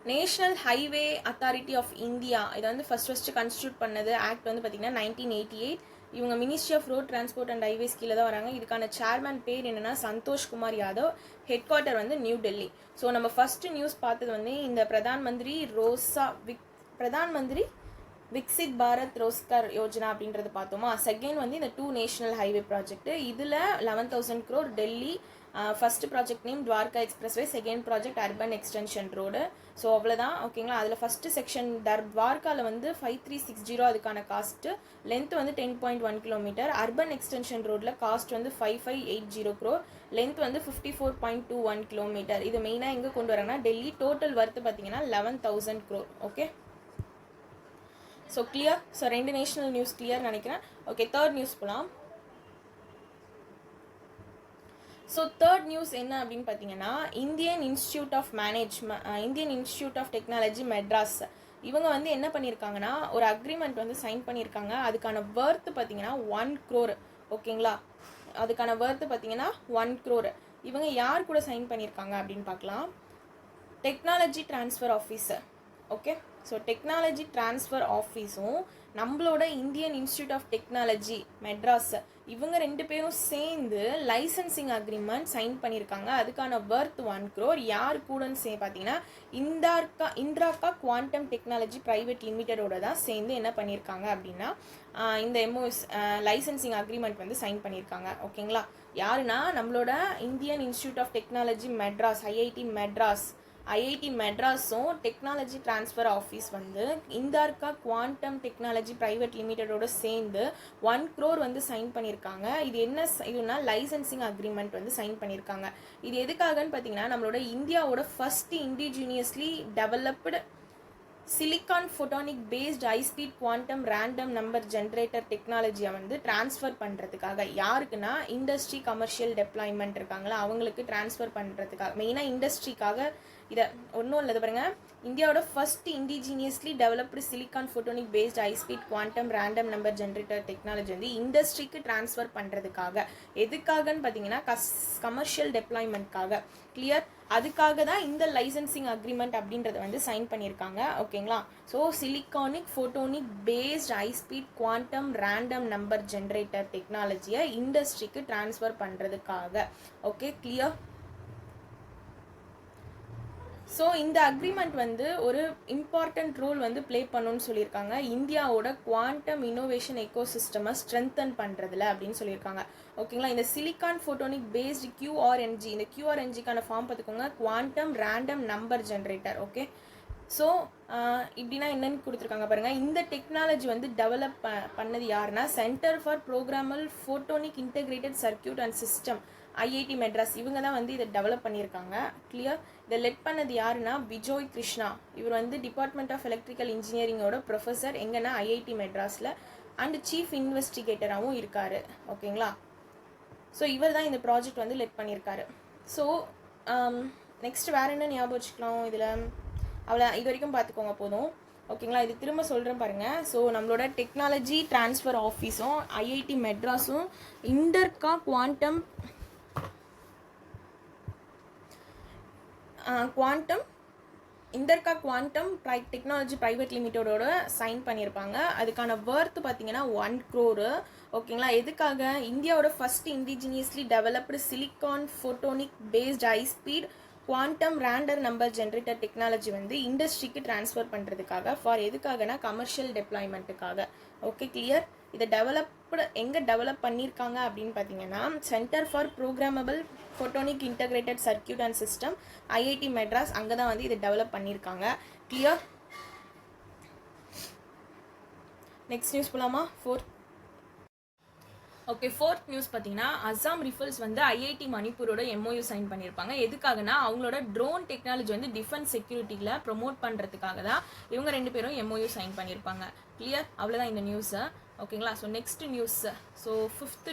National highway authority of India இதை வந்து ஃபஸ்ட்டு கான்ஸ்டியூட் பண்ணது ஆக்ட் வந்து பார்த்திங்கன்னா 1988. இவங்க ministry of road transport and highways கீழே தான் வராங்க. இதுக்கான சேர்மேன் பேர் என்னென்னா சந்தோஷ் குமார் யாதவ். ஹெட் குவார்ட்டர் வந்து நியூ டெல்லி. ஸோ நம்ம ஃபஸ்ட்டு நியூஸ் பார்த்தது வந்து இந்த பிரதான் மந்திரி விக்சித் பாரத் ரோஸ்கர் யோஜனா அப்படின்றது பார்த்தோமா. செகண்ட் வந்து இந்த 2 நேஷனல் ஹைவே ப்ராஜெக்ட். இதில் 11,000 crore Delhi. First project name Dwarka expressway, second project urban extension road. So அவ்வளோதான். ஓகேங்களா? அதில் ஃபஸ்ட்டு செக்ஷன் துவாரகாவில் வந்து 5360 அதுக்கான காஸ்ட்டு. லென்த் வந்து 10.1 கிலோமீட்டர். அர்பன் எக்ஸ்டென்ஷன் ரோடில் காஸ்ட் வந்து 5580 crore. லென்த் வந்து 54.21 கிலோமீட்டர். இது மெயினாக எங்கே கொண்டு வராங்கன்னா டெல்லி. டோட்டல் ஒர்த்து பார்த்தீங்கன்னா 11,000 crore. Okay, so clear? So ரெண்டு நேஷனல் நியூஸ் கிளியர் நினைக்கிறேன். ஓகே, தேர்ட் நியூஸ் போகலாம். ஸோ தேர்ட் நியூஸ் என்ன அப்படின்னு பார்த்தீங்கன்னா Indian institute of technology Madras. இவங்க வந்து என்ன பண்ணியிருக்காங்கன்னா ஒரு அக்ரிமெண்ட் வந்து சைன் பண்ணியிருக்காங்க. அதுக்கான ஒர்த்து பார்த்தீங்கன்னா 1 crore. ஓகேங்களா? அதுக்கான ஒர்த்து பார்த்தீங்கன்னா 1 crore. இவங்க யார் கூட சைன் பண்ணியிருக்காங்க அப்படின்னு பார்க்கலாம். Technology transfer officer. Okay, so technology transfer ஆஃபீஸும் நம்மளோட Indian institute of technology Madras இவங்க ரெண்டு பேரும் சேர்ந்து லைசன்சிங் அக்ரிமெண்ட் சைன் பண்ணியிருக்காங்க. அதுக்கான ஒர்த் 1 crore. யார் கூடன்னு பார்த்தீங்கன்னா இந்திராக்கா குவாண்டம் டெக்னாலஜி பிரைவேட் லிமிடெடோட தான் சேர்ந்து என்ன பண்ணியிருக்காங்க அப்படின்னா இந்த எம்ஓஎஸ் லைசன்சிங் அக்ரிமெண்ட் வந்து சைன் பண்ணியிருக்காங்க. ஓகேங்களா? யாருன்னா நம்மளோட Indian institute of technology Madras, IIT Madras, IIT மெட்ராஸும் டெக்னாலஜி ட்ரான்ஸ்ஃபர் ஆஃபீஸ் வந்து இந்தார்கா குவாண்டம் டெக்னாலஜி ப்ரைவேட் லிமிடெடோட சேர்ந்து 1 crore வந்து சைன் பண்ணியிருக்காங்க. இது என்ன இதுனா லைசன்சிங் அக்ரிமெண்ட் வந்து சைன் பண்ணியிருக்காங்க. இது எதுக்காகன்னு பார்த்தீங்கன்னா நம்மளோட இந்தியாவோட first indigenously developed silicon photonic based high speed quantum random number generator டெக்னாலஜியை வந்து ட்ரான்ஸ்ஃபர் பண்ணுறதுக்காக யாருக்குன்னா இண்டஸ்ட்ரி கமர்ஷியல் டெப்ளாய்மெண்ட் இருக்காங்களா அவங்களுக்கு ட்ரான்ஸ்ஃபர் பண்ணுறதுக்காக மெயினாக இண்டஸ்ட்ரிக்காக இதை ஒன்றும் இல்லை பாருங்க இந்தியாவோட first indigenously developed silicon photonic based high speed quantum random number generator technology வந்து இண்டஸ்ட்ரிக்கு ட்ரான்ஸ்ஃபர் பண்ணுறதுக்காக எதுக்காகன்னு பார்த்தீங்கன்னா கமர்ஷியல் டெப்ளாய்மெண்ட்காக கிளியர் அதுக்காக தான் இந்த லைசன்சிங் அக்ரிமெண்ட் அப்படின்றத வந்து சைன் பண்ணியிருக்காங்க ஓகேங்களா. ஸோ சிலிக்கானிக் photonic based high speed quantum random number generator டெக்னாலஜியை இண்டஸ்ட்ரிக்கு ட்ரான்ஸ்ஃபர் பண்ணுறதுக்காக ஓகே கிளியர். ஸோ இந்த அக்ரிமெண்ட் வந்து ஒரு இம்பார்ட்டன்ட் ரோல் வந்து ப்ளே பண்ணணும்னு சொல்லியிருக்காங்க இந்தியாவோட குவாண்டம் இனோவேஷன் எக்கோசிஸ்டமை ஸ்ட்ரென்தன் பண்ணுறதுல அப்படின்னு சொல்லியிருக்காங்க ஓகேங்களா. இந்த சிலிக்கான் ஃபோட்டோனிக் பேஸ்டு QRNG இந்த QRNGக்கான ஃபார்ம் பார்த்துக்கோங்க quantum random number generator okay. So இப்படின்னா என்னன்னு கொடுத்துருக்காங்க பாருங்கள் இந்த டெக்னாலஜி வந்து டெவலப் பண்ணது யாருன்னா centre for programmable photonic integrated circuit and system IIT Madras இவங்க தான் வந்து இதை டெவலப் பண்ணியிருக்காங்க கிளியர். இதை லெட் பண்ணது யாருன்னா பிஜோய் கிருஷ்ணா இவர் வந்து டிபார்ட்மெண்ட் ஆஃப் எலக்ட்ரிக்கல் இன்ஜினியரிங்கோட ப்ரொஃபஸர் எங்கன்னா ஐஐடி மெட்ராஸில் அண்ட் சீஃப் இன்வெஸ்டிகேட்டராகவும் இருக்கார் ஓகேங்களா. ஸோ இவர் தான் இந்த ப்ராஜெக்ட் வந்து லெட் பண்ணியிருக்காரு. ஸோ நெக்ஸ்ட் வேறு என்ன ஞாபகம் வச்சுக்கலாம் இதில் அவ்வளோ இது வரைக்கும் பார்த்துக்கோங்க போதும் ஓகேங்களா. இது திரும்ப சொல்கிறேன் பாருங்கள். ஸோ நம்மளோட டெக்னாலஜி ட்ரான்ஸ்ஃபர் ஆஃபீஸும் ஐஐடி மெட்ராஸும் இண்டர்கா குவாண்டம் டெக்னாலஜி ப்ரைவேட் லிமிட்டோட சைன் பண்ணியிருப்பாங்க. அதுக்கான வர்த் பார்த்தீங்கன்னா 1 crore ஓகேங்களா. எதுக்காக இந்தியாவோட first indigenously developed silicon photonic based high speed quantum random number generator technology வந்து இண்டஸ்ட்ரிக்கு ட்ரான்ஸ்ஃபர் பண்ணுறதுக்காக ஃபார் எதுக்காகனா கமர்ஷியல் டெப்ளாய்மெண்ட்டுக்காக ஓகே கிளியர். இதை எங்கே டெவலப் பண்ணியிருக்காங்க அப்படின்னு பார்த்தீங்கன்னா centre for programmable photonic integrated circuit and system IIT Madras அங்கே தான் வந்து இதை டெவலப் பண்ணியிருக்காங்க கிளியர். நெக்ஸ்ட் நியூஸ் போகலாமா ஃபோர்த் நியூஸ் பார்த்தீங்கன்னா அசாம் ரிஃபல்ஸ் வந்து ஐஐடி மணிப்பூரோட MOU சைன் பண்ணியிருப்பாங்க. எதுக்காகனா அவங்களோட ட்ரோன் டெக்னாலஜி வந்து டிஃபென்ஸ் செக்யூரிட்டியில் ப்ரொமோட் பண்ணுறதுக்காக தான் இவங்க 2 பேரும் MOU சைன் பண்ணியிருப்பாங்க கிளியர். அவ்வளோதான் இந்த நியூஸை ஓகேங்களா. So next news so fifth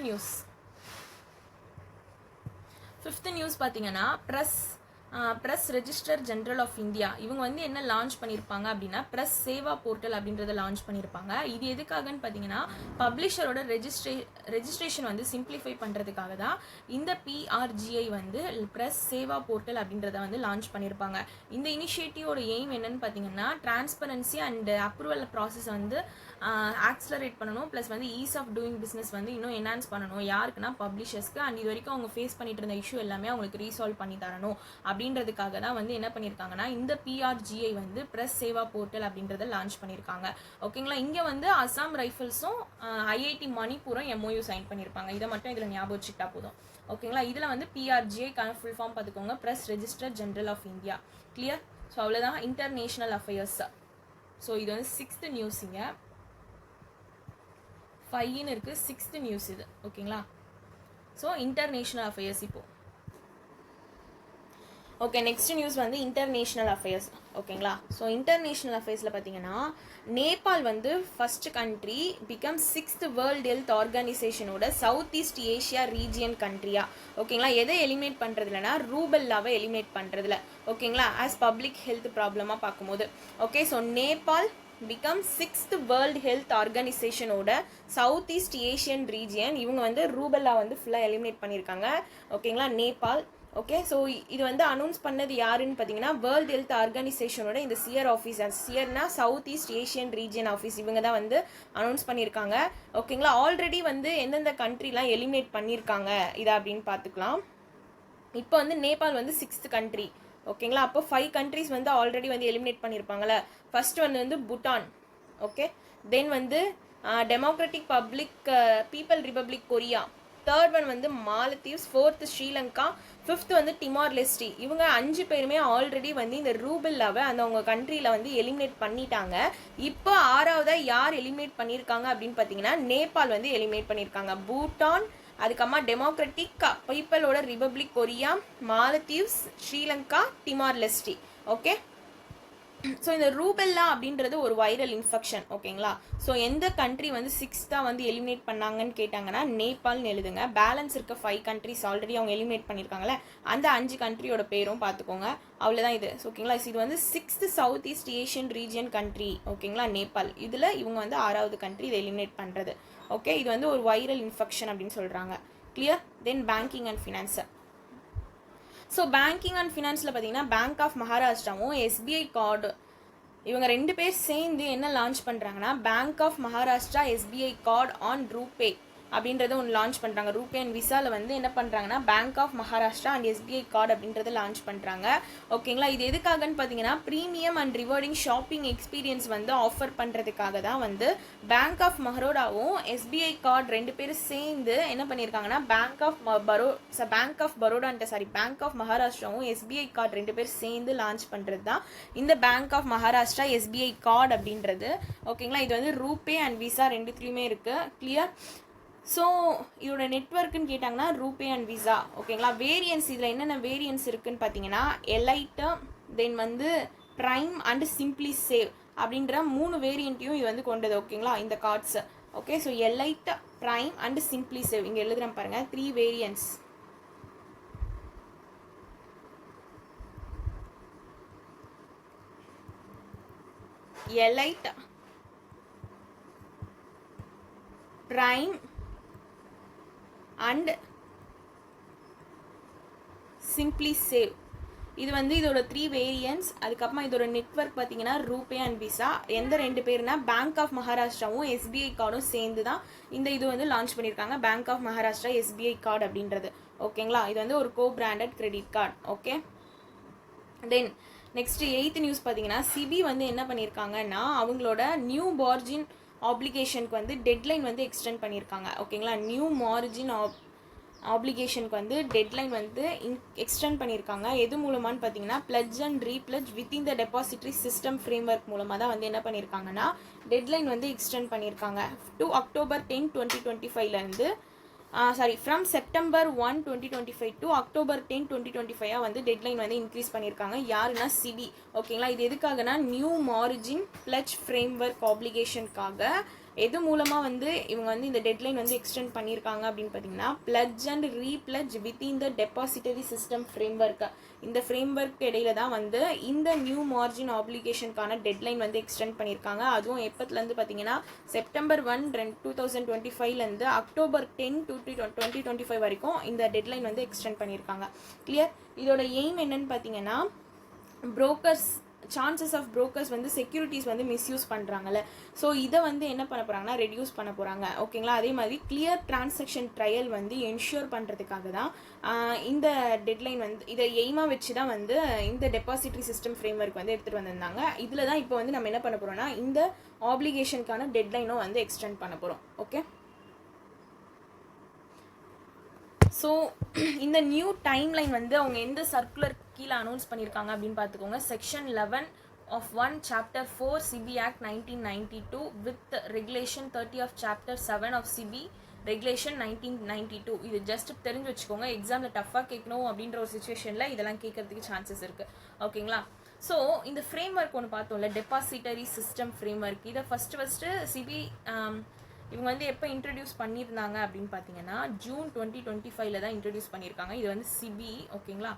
news பார்த்தீங்கன்னா press register general of India இவங்க வந்து என்ன லான்ச் பண்ணியிருப்பாங்க அப்படின்னா ப்ரெஸ் சேவா போர்ட்டல் அப்படின்றத லான்ச் பண்ணியிருப்பாங்க. இது எதுக்காகன்னு பார்த்தீங்கன்னா பப்ளிஷரோட ரெஜிஸ்ட்ரேஷன் வந்து சிம்பிளிஃபை பண்ணுறதுக்காக தான் இந்த PRGI வந்து ப்ரெஸ் சேவா போர்ட்டல் அப்படின்றத வந்து லான்ச் பண்ணியிருப்பாங்க. இந்த இனிஷியேட்டிவோட எய்ம் என்னன்னு பார்த்தீங்கன்னா டிரான்ஸ்பரன்சி அண்ட் அப்ரூவல் ப்ராசஸ் வந்து ஆக்ஸலரேட் பண்ணணும் ப்ளஸ் வந்து ஈஸ் ஆஃப் டூயிங் பிஸ்னஸ் வந்து இன்னும் என்ஹான்ஸ் பண்ணணும் யாருக்குன்னா பப்ளிஷர்ஸ்க்கு அண்ட் இது வரைக்கும் அவங்க ஃபேஸ் பண்ணிட்டு இருந்த இஷ்யூ எல்லாமே அவங்களுக்கு ரீசால்வ் பண்ணி தரணும் அப்படின்றதுக்காக தான் வந்து என்ன பண்ணியிருக்காங்கன்னா இந்த PRGI வந்து ப்ரெஸ் சேவா போர்ட்டல் அப்படின்றத லான்ச் பண்ணியிருக்காங்க ஓகேங்களா. இங்கே வந்து அசாம் ரைஃபிள்ஸும் ஐஐடி மணிப்பூரும் MOU சைன் பண்ணியிருப்பாங்க. இதை மட்டும் இதில் ஞாபகம் வச்சுக்கிட்டா போதும் ஓகேங்களா. இதில் வந்து PRGI ஃபுல் ஃபார்ம் பார்த்துக்கோங்க press register general of India clear. So அவ்வளோதான் இன்டர்நேஷ்னல் அஃபேர்ஸ். ஸோ இது வந்து 6th நியூஸுங்க 5 இருக்குது 6th நியூஸ் இது ஓகேங்களா. ஸோ இன்டர்நேஷ்னல் அஃபேர்ஸ் இப்போது ஓகே. நெக்ஸ்ட் நியூஸ் வந்து இன்டர்நேஷ்னல் அஃபேர்ஸ் ஓகேங்களா. ஸோ இன்டர்நேஷ்னல் அஃபேர்ஸில் பார்த்தீங்கன்னா நேபாள் வந்து first country become 6th world health ஆர்கனைசேஷனோட சவுத் ஈஸ்ட் ஏஷியா ரீஜியன் கண்ட்ரியா ஓகேங்களா. எதை எலிமினேட் பண்ணுறதுலனா ரூபெல்லாவை எலிமினேட் பண்ணுறதுல ஓகேங்களா ஆஸ் பப்ளிக் ஹெல்த் ப்ராப்ளமாக பார்க்கும்போது okay. So Nepal become 6th world health ஆர்கனைசேஷனோட சவுத் ஈஸ்ட் ஏஷியன் ரீஜியன் இவங்க வந்து ரூபெல்லா வந்து ஃபுல்லாக எலிமினேட் பண்ணியிருக்காங்க ஓகேங்களா நேபாள் ஓகே. ஸோ இது வந்து அனௌன்ஸ் பண்ணது யாருன்னு பார்த்தீங்கன்னா வேர்ல்டு ஹெல்த் ஆர்கனைசேஷனோட இந்த சியர் ஆஃபீஸ் சியர்னா south east Asian region office இவங்க தான் வந்து அனௌன்ஸ் பண்ணியிருக்காங்க ஓகேங்களா. ஆல்ரெடி வந்து எந்தெந்த கண்ட்ரிலாம் எலிமினேட் பண்ணியிருக்காங்க இதை அப்படின்னு பார்த்துக்கலாம். இப்போ வந்து நேபாள் வந்து 6th கண்ட்ரி ஓகேங்களா. அப்போ 5 கண்ட்ரிஸ் வந்து ஆல்ரெடி வந்து எலிமினேட் பண்ணியிருப்பாங்கல்ல. ஃபர்ஸ்ட் வந்து பூட்டான் ஓகே. தென் வந்து democratic people republic Korea third one வந்து மாலத்தீவ்ஸ், ஃபோர்த் ஸ்ரீலங்கா, ஃபிஃப்த் வந்து டிமார் லெஸ்டி. இவங்க 5 பேருமே ஆல்ரெடி வந்து இந்த ரூபில்லாவை அந்த அவங்க கண்ட்ரியில் வந்து எலிமினேட் பண்ணிட்டாங்க. இப்போ 6வதாக யார் எலிமினேட் பண்ணியிருக்காங்க அப்படின்னு பார்த்தீங்கன்னா நேபாள் வந்து எலிமினேட் பண்ணியிருக்காங்க. பூட்டான், அதுக்கப்புறமா டெமோக்ராட்டிக் பீப்பிளோட republic Korea, Maldives, Sri Lanka, Timor Leste. Okay, so இந்த ரூபெல்லா அப்படின்றது ஒரு வைரல் இன்ஃபெக்ஷன். ஓகேங்களா, ஸோ எந்த கண்ட்ரி வந்து 6th வந்து எலிமினேட் பண்ணாங்கன்னு கேட்டாங்கன்னா நேபாள்னு எழுதுங்க. பேலன்ஸ் இருக்க 5 கண்ட்ரிஸ் ஆல்ரெடி அவங்க எலிமினேட் பண்ணியிருக்காங்களே, அந்த 5 கண்ட்ரியோட பேரும் பார்த்துக்கோங்க. அவ்வளோதான் இது. ஓகேங்களா, இது வந்து 6th south east Asian region country. ஓகேங்களா, நேபாள். இதில் இவங்க வந்து 6வது கண்ட்ரி இதை எலிமினேட் பண்ணுறது. ஓகே, இது வந்து ஒரு வைரல் இன்ஃபெக்ஷன் அப்படின்னு சொல்கிறாங்க. Clear? Then banking and finance. So banking and ஃபினான்ஸில் பார்த்தீங்கன்னா பேங்க் ஆஃப் மகாராஷ்டிராவும் எஸ்பிஐ கார்டு இவங்க 2 பேர் சேர்ந்து என்ன லான்ச் பண்ணுறாங்கன்னா bank of Maharashtra SBI card on RuPay அப்படின்றத ஒன்று லான்ச் பண்ணுறாங்க. ரூபே அண்ட் விசாவில் வந்து என்ன பண்ணுறாங்கன்னா bank of Maharashtra and SBI card அப்படின்றத லான்ச் பண்ணுறாங்க. ஓகேங்களா, இது எதுக்காகன்னு பார்த்தீங்கன்னா premium and rewarding shopping experience வந்து ஆஃபர் பண்ணுறதுக்காக தான் வந்து பேங்க் ஆஃப் பரோடாவும் எஸ்பிஐ கார்டு 2 பேரும் சேர்ந்து என்ன பண்ணியிருக்காங்கன்னா பேங்க் ஆஃப் மகாராஷ்டிராவும் எஸ்பிஐ கார்டு 2 பேர் சேர்ந்து லான்ச் பண்ணுறது தான் இந்த bank of Maharashtra SBI card அப்படின்றது. ஓகேங்களா, இது வந்து ரூபே அண்ட் விசா 2த்துலேயுமே இருக்குது. கிளியர்? ஸோ இதோட நெட்வொர்க்குன்னு கேட்டாங்கன்னா ரூபே அண்ட் விசா. ஓகேங்களா, வேரியன்ஸ் இதில் என்னென்ன வேரியன்ஸ் இருக்குன்னு பார்த்தீங்கன்னா எலைட்டு, தென் வந்து ப்ரைம் அண்ட் சிம்பிளி சேவ் அப்படின்ற 3 வேரியண்ட்டையும் இது வந்து கொண்டது. ஓகேங்களா, இந்த cards. Okay, so elite, prime and simply save இங்கே எழுதுகிறேன் பாருங்கள், 3 variants. Elite, prime and simply save. இது வந்து இதோட 3 வேரியன்ட்ஸ். அதுக்கப்புறமா இதோட நெட்வொர்க் பார்த்தீங்கன்னா ரூபே அண்ட் விசா. எந்த 2 பேர்னா பேங்க் ஆஃப் மகாராஷ்டிராவும் எஸ்பிஐ கார்டும் சேர்ந்து தான் இந்த இது வந்து லான்ச் பண்ணியிருக்காங்க, bank of Maharashtra SBI card அப்படின்றது. ஓகேங்களா, இது வந்து ஒரு co branded credit card. Okay, then next 8th news பார்த்தீங்கன்னா சிபி வந்து என்ன பண்ணியிருக்காங்கன்னா அவங்களோட நியூ மார்ஜின் ஆப்ளிகேஷனுக்கு வந்து டெட்லைன் வந்து எக்ஸ்டெண்ட் பண்ணியிருக்காங்க. ஓகேங்களா, நியூ மார்ஜின் ஆப்ளிகேஷனுக்கு வந்து டெட்லைன் வந்து எக்ஸ்டெண்ட் பண்ணியிருக்காங்க. எது மூலமானு பார்த்தீங்கன்னா pledge and repledge within the depository system framework மூலமாக தான் வந்து என்ன பண்ணியிருக்காங்கன்னா டெட்லைன் வந்து எக்ஸ்டெண்ட் பண்ணியிருக்காங்க. To October 10, 2025 from September 1, 2025 to October 10, 2025 வந்து டெட்லைன் வந்து இன்க்ரீஸ் பண்ணியிருக்காங்க. யாருன்னா சிபி. ஓகேங்களா, இது எதுக்காகனா நியூ மார்ஜின் பிளட்ஜ் ஃப்ரேம்வொர்க் ஆப்ளிகேஷனுக்காக. எது மூலமாக வந்து இவங்க வந்து இந்த டெட்லைன் வந்து எக்ஸ்டெண்ட் பண்ணியிருக்காங்க அப்படின்னு பார்த்தீங்கன்னா pledge and repledge within the depository system framework. இந்த ஃப்ரேம்வொர்க் இடையில தான் வந்து இந்த நியூ மார்ஜின் ஆப்ளிகேஷனுக்கான டெட்லைன் வந்து எக்ஸ்டெண்ட் பண்ணியிருக்காங்க. அதுவும் எப்பத்துலேருந்து பார்த்தீங்கன்னா September 1, 2025 October 10, 2025 வரைக்கும் இந்த டெட்லைன் வந்து எக்ஸ்டெண்ட் பண்ணியிருக்காங்க. கிளியர்? இதோட எய்ம் என்னன்னு பார்த்தீங்கன்னா சான்சஸ் ஆஃப் புரோக்கர்ஸ் வந்து செக்யூரிட்டிஸ் வந்து மிஸ்யூஸ் பண்ணுறாங்கல்ல, ஸோ இதை வந்து என்ன பண்ண போகிறாங்கன்னா ரெடியூஸ் பண்ண போகிறாங்க. ஓகேங்களா, அதே மாதிரி கிளியர் டிரான்சாக்ஷன் ட்ரையல் வந்து என்ஷூர் பண்ணுறதுக்காக தான் இந்த டெட்லைன் வந்து இதை எய்மாக வச்சு தான் வந்து இந்த டெபாசிட்டரி சிஸ்டம் ஃப்ரேம்வொர்க் வந்து எடுத்துகிட்டு வந்திருந்தாங்க. இதில் தான் இப்போ வந்து நம்ம என்ன பண்ண போகிறோம்னா இந்த ஆப்ளிகேஷனுக்கான டெட்லைனும் வந்து எக்ஸ்டெண்ட் பண்ண போகிறோம். ஓகே, ஸோ இந்த நியூ டைம்லைன் வந்து அவங்க எந்த சர்க்குலர் கீழே அனௌன்ஸ் பண்ணியிருக்காங்க அப்படின்னு பார்த்துக்கோங்க. Section 11 of 1 Chapter 4 CB Act 1992 with Regulation 30 of Chapter 7 of CB Regulation 1992. இது ஜஸ்ட் தெரிஞ்சு வச்சுக்கோங்க, எக்ஸாமில் டஃப்பாக கேட்கணும் அப்படின்ற ஒரு சுச்சுவேஷனில் இதெல்லாம் கேட்கறதுக்கு சான்சஸ் இருக்குது. ஓகேங்களா, ஸோ இந்த ஃப்ரேம்வொர்க் ஒன்று பார்த்தோம்ல, டெபாசிட்டரி சிஸ்டம் ஃப்ரேம்வொர்க். இதை ஃபஸ்ட்டு சிபி இவங்க வந்து எப்போ இன்ட்ரடியூஸ் பண்ணியிருந்தாங்க அப்படின்னு பார்த்தீங்கன்னா June 2025 தான் இன்ட்ரடியூஸ் பண்ணியிருக்காங்க. இது வந்து சிபி. ஓகேங்களா,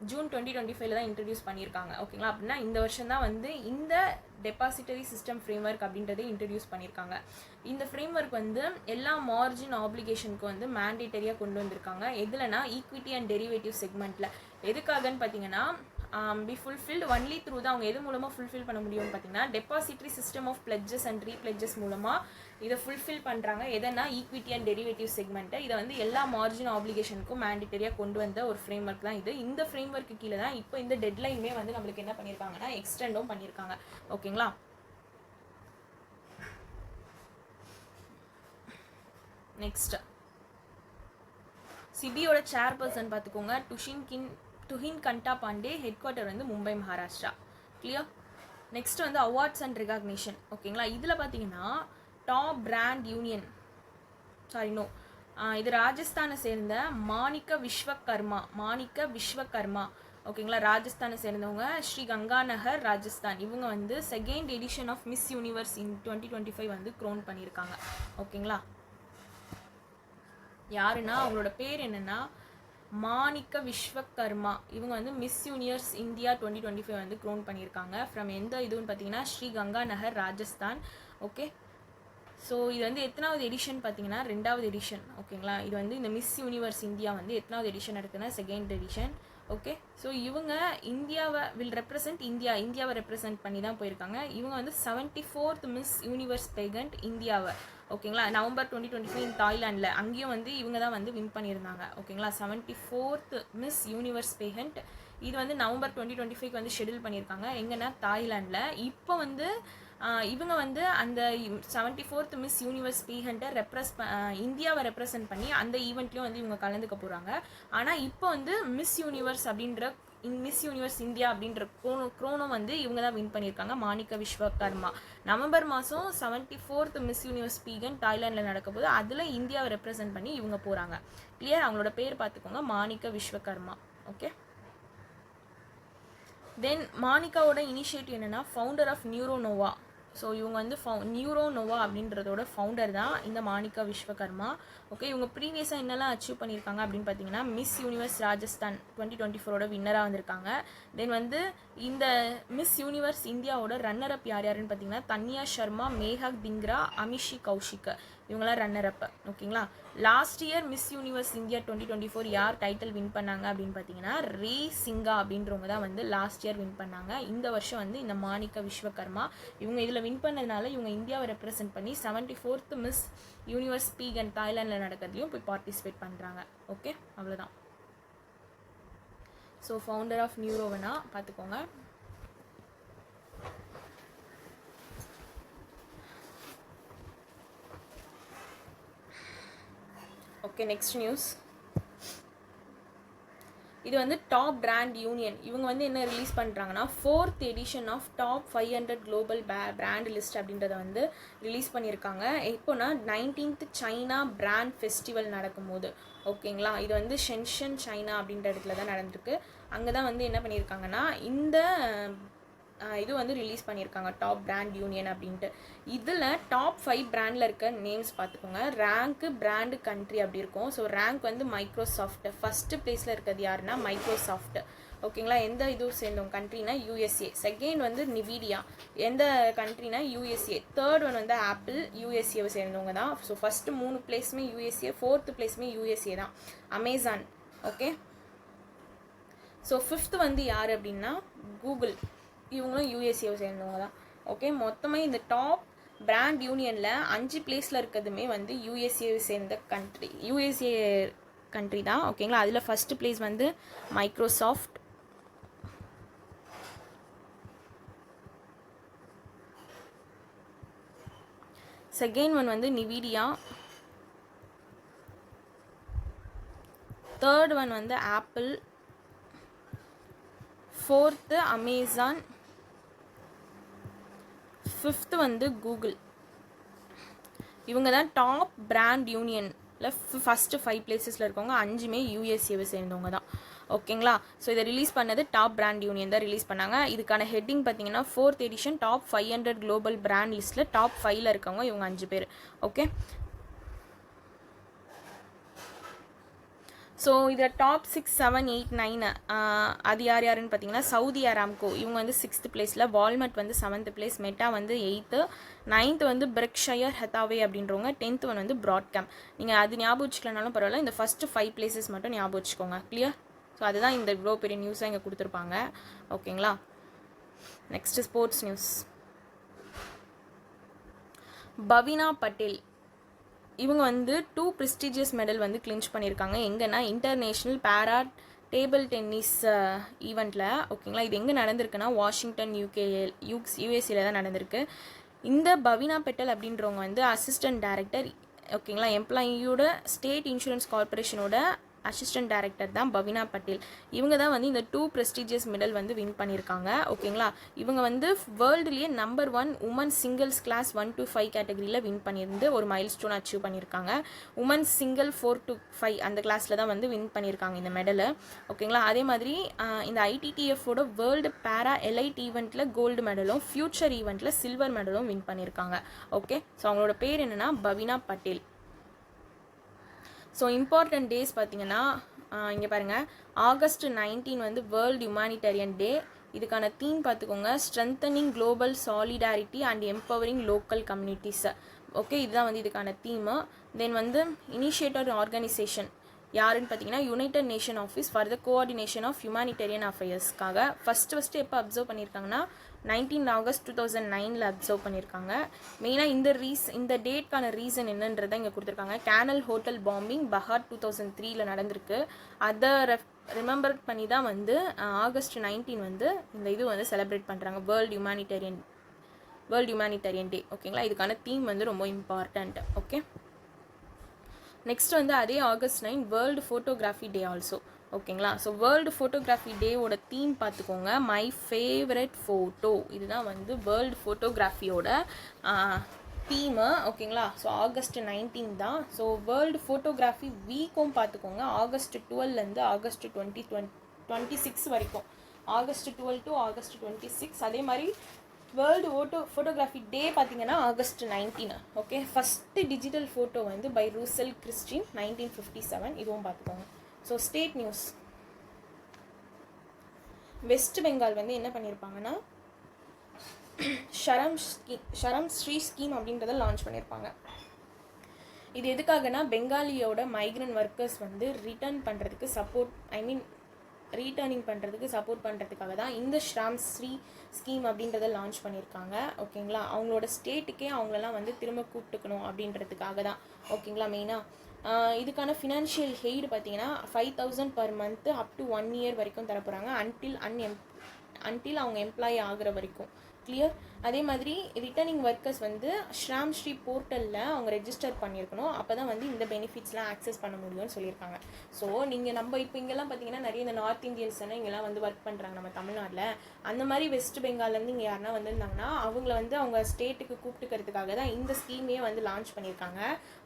June 2025 தான் இன்ட்ரடியூஸ் பண்ணியிருக்காங்க. ஓகேங்களா, அப்படின்னா இந்த வருஷம் தான் வந்து இந்த டெபாசிட்டரி சிஸ்டம் ஃப்ரேம்வொர்க் அப்படின்றதே இன்ட்ரடியூஸ் பண்ணியிருக்காங்க. இந்த ஃப்ரேம்வொர்க் வந்து எல்லா மார்ஜின் ஆப்ளிகேஷனுக்கு வந்து மேண்டேட்டரியாக கொண்டு வந்திருக்காங்க. எதுலனா ஈக்விட்டி அண்ட் டெரிவேட்டிவ் செக்மெண்ட்டில். எதுக்காகன்னு பார்த்தீங்கன்னா be fulfilled only through தான் அவங்க எது மூலமாக ஃபுல்ஃபில் பண்ண முடியும்னு பார்த்தீங்கன்னா depository system of pledges and ரீப்ளட்ஜஸ் மூலமாக இதை ஃபுல்ஃபில் பண்ணுறாங்க. எதனா ஈக்விட்டி அண்ட் டெரிவேட்டிவ் செக்மெண்ட்டை இதை வந்து எல்லா மார்ஜின் ஆப்ளிகேஷனுக்கும் மேண்டேட்டரியாக கொண்டு வந்த ஒரு ஃப்ரேம்வொர்க் தான் இது. இந்த ஃப்ரேம்வொர்க்கு கீழே தான் இப்போ இந்த டெட்லைனுமே வந்து நம்மளுக்கு என்ன பண்ணியிருக்காங்கன்னா எக்ஸ்டெண்டும் பண்ணியிருக்காங்க. ஓகேங்களா, நெக்ஸ்ட் சிபியோட சேர்பர்சன் பார்த்துக்கோங்க துஹின் கண்டா பாண்டே, ஹெட் குவார்ட்டர் வந்து மும்பை மகாராஷ்டிரா. கிளியர். நெக்ஸ்ட் வந்து அவார்ட்ஸ் அண்ட் ரெகக்னிஷன். ஓகேங்களா, இதில் பார்த்தீங்கன்னா டாப் பிராண்ட் யூனியன் இது ராஜஸ்தானை சேர்ந்த மாணிக்க விஸ்வகர்மா. ஓகேங்களா, ராஜஸ்தானை சேர்ந்தவங்க, ஸ்ரீ கங்காநகர் ராஜஸ்தான். இவங்க வந்து second edition of miss universe in 2025 வந்து க்ரோன் பண்ணியிருக்காங்க. ஓகேங்களா, யாருன்னா அவங்களோட பேர் என்னன்னா மாணிக்க விஸ்வகர்மா. இவங்க வந்து மிஸ் யூனிவர்ஸ் இந்தியா 2025 வந்து க்ரோன் பண்ணியிருக்காங்க. ஃப்ரம் எந்த இதுன்னு பார்த்தீங்கன்னா ஸ்ரீ கங்காநகர் ராஜஸ்தான். ஓகே, ஸோ இது வந்து எத்தனாவது எடிஷன் பார்த்தீங்கன்னா 2வது எடிஷன். ஓகேங்களா, இது வந்து இந்த மிஸ் யூனிவர்ஸ் இந்தியா வந்து எத்தனாவது எடிஷன் இருக்குன்னா 2nd எடிஷன். ஓகே, ஸோ இவங்க இந்தியாவை ரெப்ரசென்ட் பண்ணி தான் போயிருக்காங்க. இவங்க வந்து 74th மிஸ் யூனிவர்ஸ் பெகண்ட் இந்தியாவை, ஓகேங்களா, நவம்பர் 2025 தாய்லாண்டில், அங்கேயும் வந்து இவங்க தான் வந்து வின் பண்ணியிருந்தாங்க. ஓகேங்களா, 74th மிஸ் யூனிவர்ஸ் பெகண்ட். இது வந்து நவம்பர் 2025 வந்து ஷெடியூல் பண்ணியிருக்காங்க. எங்கன்னா தாய்லாண்டில். இப்போ வந்து இவங்க வந்து அந்த 74th மிஸ் யூனிவர்ஸ் பீகண்ட்டை இந்தியாவை ரெப்ரசென்ட் பண்ணி அந்த ஈவெண்ட்லேயும் வந்து இவங்க கலந்துக்க போகிறாங்க. ஆனால் இப்போ வந்து மிஸ் யூனிவர்ஸ் இந்தியா அப்படின்ற க்ரோனும் வந்து இவங்க தான் வின் பண்ணியிருக்காங்க, மாணிக்க விஸ்வகர்மா. நவம்பர் மாதம் 74th மிஸ் யூனிவர்ஸ் பீகன் தாய்லாண்டில் நடக்க போது அதில் இந்தியாவை ரெப்ரசென்ட் பண்ணி இவங்க போகிறாங்க. கிளியர். அவங்களோட பேர் பார்த்துக்கோங்க, மாணிக்க விஸ்வகர்மா. ஓகே, தென் மாணிக்காவோட இனிஷியேட்டிவ் என்னென்னா ஃபவுண்டர் ஆஃப் நியூரோனோவா. ஸோ இவங்க வந்து நியூரோனோவா அப்படின்றதோட ஃபவுண்டர் தான் இந்த மாணிக்கா விஸ்வகர்மா. ஓகே, இவங்க ப்ரீவியஸாக என்னெல்லாம் அச்சீவ் பண்ணியிருக்காங்க அப்படின்னு பார்த்தீங்கன்னா மிஸ் யூனிவர்ஸ் ராஜஸ்தான் 2024 வின்னராக வந்திருக்காங்க. தென் வந்து இந்த மிஸ் யூனிவர்ஸ் இந்தியாவோட ரன்னர் அப் யாருன்னு பார்த்தீங்கன்னா தன்யா சர்மா, மேஹக் திங்ரா, அமிஷி கௌஷிக், இவங்களாம் ரன்னர் அப். ஓகேங்களா, last year miss universe India 2024 யார் டைட்டில் வின் பண்ணாங்க அப்படின்னு பார்த்தீங்கன்னா ரே சிங்கா அப்படின்றவங்க தான் வந்து லாஸ்ட் இயர் வின் பண்ணாங்க. இந்த வருஷம் வந்து இந்த மாணிக்க விஸ்வகர்மா இவங்க இதில் வின் பண்ணதுனால இவங்க இந்தியாவை ரெப்ரசென்ட் பண்ணி 74th மிஸ் யூனிவர்ஸ் பீகன் தாய்லாண்டில் நடக்கிறதுலையும் போய் பார்ட்டிசிபேட் பண்ணுறாங்க. ஓகே, அவ்வளோதான். ஸோ ஃபவுண்டர் ஆஃப் நியூரோவனா பார்த்துக்கோங்க. Okay, next news. இது வந்து டாப் பிராண்ட் யூனியன். இவங்க வந்து என்ன ரிலீஸ் பண்ணுறாங்கன்னா 4th edition of top 500 global brand list அப்படின்றத வந்து ரிலீஸ் பண்ணியிருக்காங்க. எப்போனா 19th சைனா பிராண்ட் ஃபெஸ்டிவல் நடக்கும்போது. ஓகேங்களா, இது வந்து ஷென்ஷன் சைனா அப்படின்ற இடத்துல தான் நடந்திருக்கு. அங்கே தான் வந்து என்ன பண்ணியிருக்காங்கன்னா இந்த இது வந்து ரிலீஸ் பண்ணியிருக்காங்க டாப் பிராண்ட் யூனியன் அப்படின்ட்டு. இதில் டாப் 5 பிராண்டில் இருக்க நேம்ஸ் பார்த்துக்கோங்க. ரேங்க்கு பிராண்டு கண்ட்ரி அப்படி இருக்கும். ஸோ ரேங்க் வந்து மைக்ரோசாஃப்ட். ஃபஸ்ட்டு பிளேஸில் இருக்கிறது யாருன்னா மைக்ரோசாஃப்ட். ஓகேங்களா, எந்த இதுவும் சேர்ந்தவங்க கண்ட்ரினா USA. செகண்ட் வந்து நிவிடியா, எந்த கண்ட்ரினா USA. தேர்ட் ஒன் வந்து ஆப்பிள், USAவை சேர்ந்தவங்க தான். So first 3 பிளேஸுமே USA, 4th பிளேஸுமே USA தான். அமேசான். ஓகே, ஸோ 5th வந்து யார் அப்படின்னா கூகுள், இவங்களும் USAவை சேர்ந்தவங்க தான். ஓகே, மொத்தமாக இந்த டாப் பிராண்ட் யூனியனில் 5 பிளேஸில் இருக்கிறதுமே வந்து USA சேர்ந்த கண்ட்ரி தான். ஓகேங்களா, அதில் ஃபஸ்ட்டு பிளேஸ் வந்து மைக்ரோசாஃப்ட், செகண்ட் ஒன் வந்து நிவிடியா, தேர்ட் ஒன் வந்து ஆப்பிள், 4th அமேசான், 5th வந்து கூகுள். இவங்க தான் டாப் பிராண்ட் யூனியனில் ஃபஸ்ட்டு 5 பிளேசஸில் இருக்கவங்க. 5மே USAவை சேர்ந்தவங்க தான். ஓகேங்களா, ஸோ இதை ரிலீஸ் பண்ணது டாப் பிராண்ட் யூனியன் தான் ரிலீஸ் பண்ணாங்க. இதுக்கான ஹெட்டிங் பார்த்தீங்கன்னா 4th edition top 500 global brand லிஸ்ட்டில் டாப் 5ல் இருக்கவங்க இவங்க 5 பேர். ஓகே, ஸோ இதில் டாப் 6, 7, 8, 9 அது யாருன்னு பார்த்தீங்கன்னா சவுதி அராம்கோ, இவங்க வந்து 6th பிளேஸில், வால்மார்ட் வந்து 7th பிளேஸ், மெட்டா வந்து 8th, 9th வந்து பெர்க்ஷயர் ஹெத்தாவே அப்படின்றவங்க, 10th ஒன் வந்து ப்ராட்காம். நீங்கள் அது ஞாபகம் வச்சுக்கலனாலும் பரவாயில்ல, இந்த ஃபஸ்ட்டு 5 பிளேசஸ் மட்டும் ஞாபகம் வச்சுக்கோங்க. கிளியர். ஸோ அதுதான் இந்த இவ்வளோ பெரிய நியூஸாக இங்கே கொடுத்துருப்பாங்க. ஓகேங்களா, next sports news. Bhavina Patel இவங்க வந்து 2 ப்ரெஸ்டீஜியஸ் மெடல் வந்து கிளின்ச் பண்ணியிருக்காங்க. எங்கன்னா இன்டர்நேஷ்னல் பேரா டேபிள் டென்னிஸ் ஈவெண்ட்டில். ஓகேங்களா, இது எங்கே நடந்திருக்குன்னா வாஷிங்டன் USA தான் நடந்திருக்கு. இந்த பவினா பட்டேல் அப்படின்றவங்க வந்து அசிஸ்டன்ட் டைரக்டர். ஓகேங்களா, எம்ப்ளாயியோட ஸ்டேட் இன்சூரன்ஸ் கார்பரேஷனோட அசிஸ்டன்ட் டைரக்டர் தான் பவினா பட்டேல். இவங்க தான் வந்து இந்த 2 ப்ரெஸ்டீஜியஸ் மெடல் வந்து வின் பண்ணியிருக்காங்க. ஓகேங்களா, இவங்க வந்து வேர்ல்டுலேயே number 1 women singles class 1 to 5 கேட்டகரியில் வின் பண்ணியிருந்து ஒரு மைல் ஸ்டோன் அச்சீவ் பண்ணியிருக்காங்க. உமன் சிங்கிள் 4 to 5 அந்த கிளாஸில் தான் வந்து வின் பண்ணியிருக்காங்க இந்த மெடலை. ஓகேங்களா, அதே மாதிரி இந்த ஐடிடிஎஃபோட வேர்ல்டு பேரா எலைட் ஈவெண்ட்டில் கோல்டு மெடலும் ஃபியூச்சர் ஈவெண்ட்டில் சில்வர் மெடலும் வின் பண்ணியிருக்காங்க. ஓகே, ஸோ அவங்களோட பேர் என்னென்னா Bhavina Patel. So important days பார்த்தீங்கன்னா இங்கே பாருங்கள், ஆகஸ்ட் 19 வந்து வேர்ல்டு ஹியூமானிட்டேரியன் டே. இதுக்கான தீம் பார்த்துக்கோங்க, strengthening global solidarity and empowering local communities. Okay, இதுதான் வந்து இதுக்கான தீமு. தென் வந்து இனிஷியேட்டர் ஆர்கனைசேஷன் யாருன்னு பார்த்தீங்கன்னா united nation office for the coordination of humanitarian அஃபேர்ஸ்க்காக ஃபஸ்ட்டு எப்போ அப்சர்வ் பண்ணியிருக்காங்கன்னா 19 ஆகஸ்ட் 2009 அப்சர்வ் பண்ணியிருக்காங்க. மெயினாக இந்த டேட்கான ரீசன் என்னன்றதை இங்கே கொடுத்துருக்காங்க. கேனல் ஹோட்டல் பாம்பிங் பஹார் 2003 நடந்திருக்கு. அதை ரிமெம்பர் பண்ணி தான் வந்து ஆகஸ்ட் 19 வந்து இந்த இது வந்து செலிப்ரேட் பண்ணுறாங்க, வேர்ல்டு ஹியூமானிட்டேரியன் டே. ஓகேங்களா, இதுக்கான தீம் வந்து ரொம்ப இம்பார்ட்டண்ட். ஓகே, நெக்ஸ்ட் வந்து அதே ஆகஸ்ட் 9 வேர்ல்டு ஃபோட்டோகிராஃபி டே ஆல்சோ. ஓகேங்களா, ஸோ வேர்ல்டு ஃபோட்டோகிராஃபி டேவோட தீம் பார்த்துக்கோங்க, மை ஃபேவரட் ஃபோட்டோ. இதுதான் வந்து வேர்ல்டு ஃபோட்டோகிராஃபியோட தீமு. ஓகேங்களா, ஸோ ஆகஸ்ட் 19 தான். ஸோ வேர்ல்டு ஃபோட்டோகிராஃபி வீக்கும் பார்த்துக்கோங்க, ஆகஸ்ட் 12லேருந்து ஆகஸ்ட் 26 வரைக்கும். August 12 to August 26. அதே மாதிரி வேர்ல்டு ஃபோட்டோகிராஃபி டே பார்த்தீங்கன்னா August 19. Okay, first digital photo வந்து பை ரூசல் கிறிஸ்டின் 1957. இதுவும் பார்த்துக்கோங்க. So state news, west Bengal வந்து என்ன பண்ணியிருப்பாங்கன்னா ஷரம் ஸ்ரீ ஸ்கீம் அப்படின்றத லான்ச் பண்ணியிருப்பாங்க. இது எதுக்காகனா பெங்காலியோட மைக்ரண்ட் ஒர்க்கர்ஸ் வந்து ரிட்டர்னிங் பண்ணுறதுக்கு சப்போர்ட் பண்ணுறதுக்காக தான் இந்த ஷரம் ஸ்ரீ ஸ்கீம் அப்படின்றத லான்ச் பண்ணியிருக்காங்க. ஓகேங்களா, அவங்களோட ஸ்டேட்டுக்கே அவங்களெல்லாம் வந்து திரும்ப கூப்பிட்டுக்கணும் அப்படின்றதுக்காக தான். ஓகேங்களா, மெயினாக இதுக்கான ஃபினான்ஷியல் ஹெய்டு பார்த்தீங்கன்னா 5,000 per month up to 1 year வரைக்கும் தரப்போகிறாங்க, அன்டில் அவங்க எம்ப்ளாயி ஆகிற வரைக்கும். கிளியர். அதே மாதிரி ரிட்டர்னிங் ஒர்க்கர்ஸ் வந்து ஷ்ராம் ஸ்ரீ போர்ட்டலில் அவங்க ரெஜிஸ்டர் பண்ணியிருக்கணும், அப்போ தான் வந்து இந்த பெனிஃபிட்ஸ்லாம் ஆக்சஸ் பண்ண முடியும்னு சொல்லியிருக்காங்க. ஸோ நீங்கள் நம்ம இப்போ இங்கெல்லாம் பார்த்தீங்கன்னா நிறைய இந்த நார்த் இந்தியன்ஸ் இங்கெல்லாம் வந்து ஒர்க் பண்ணுறாங்க நம்ம தமிழ்நாட்டில். அந்த மாதிரி வெஸ்ட் பெங்கால்லேருந்து இங்கே யாருன்னா வந்திருந்தாங்கன்னா அவங்கள வந்து அவங்க ஸ்டேட்டுக்கு கூப்பிட்டுக்கிறதுக்காக தான் இந்த ஸ்கீமே வந்து லான்ச் பண்ணியிருக்காங்க.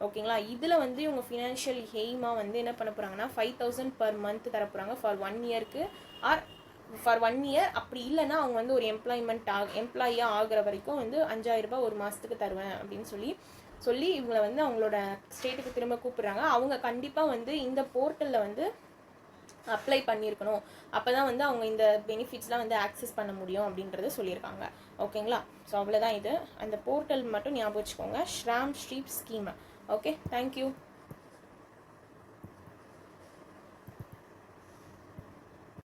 ஓகேங்களா, இதில் வந்து இவங்க ஃபினான்ஷியல் ஹெய்மாக வந்து என்ன பண்ண போகிறாங்கன்னா 5,000 per month தர போகிறாங்க ஃபார் 1 yearக்கு ஆர் ஃபார் 1 year. அப்படி இல்லைன்னா அவங்க வந்து ஒரு எம்ப்ளாயியாக ஆகிற வரைக்கும் வந்து 5,000 ரூபாய் ஒரு மாதத்துக்கு தருவேன் அப்படின்னு சொல்லி இவங்களை வந்து அவங்களோட ஸ்டேட்டுக்கு திரும்ப கூப்பிடுறாங்க. அவங்க கண்டிப்பாக வந்து இந்த போர்ட்டலில் வந்து அப்ளை பண்ணியிருக்கணும், அப்போ தான் வந்து அவங்க இந்த பெனிஃபிட்ஸ்லாம் வந்து ஆக்சஸ் பண்ண முடியும் அப்படின்றத சொல்லியிருக்காங்க. ஓகேங்களா, ஸோ அவ்வளோதான். இது அந்த போர்ட்டல் மட்டும் ஞாபகம் வச்சுக்கோங்க, ஷ்ராம் ஸ்ட்ரீட் ஸ்கீம். Okay, thank you.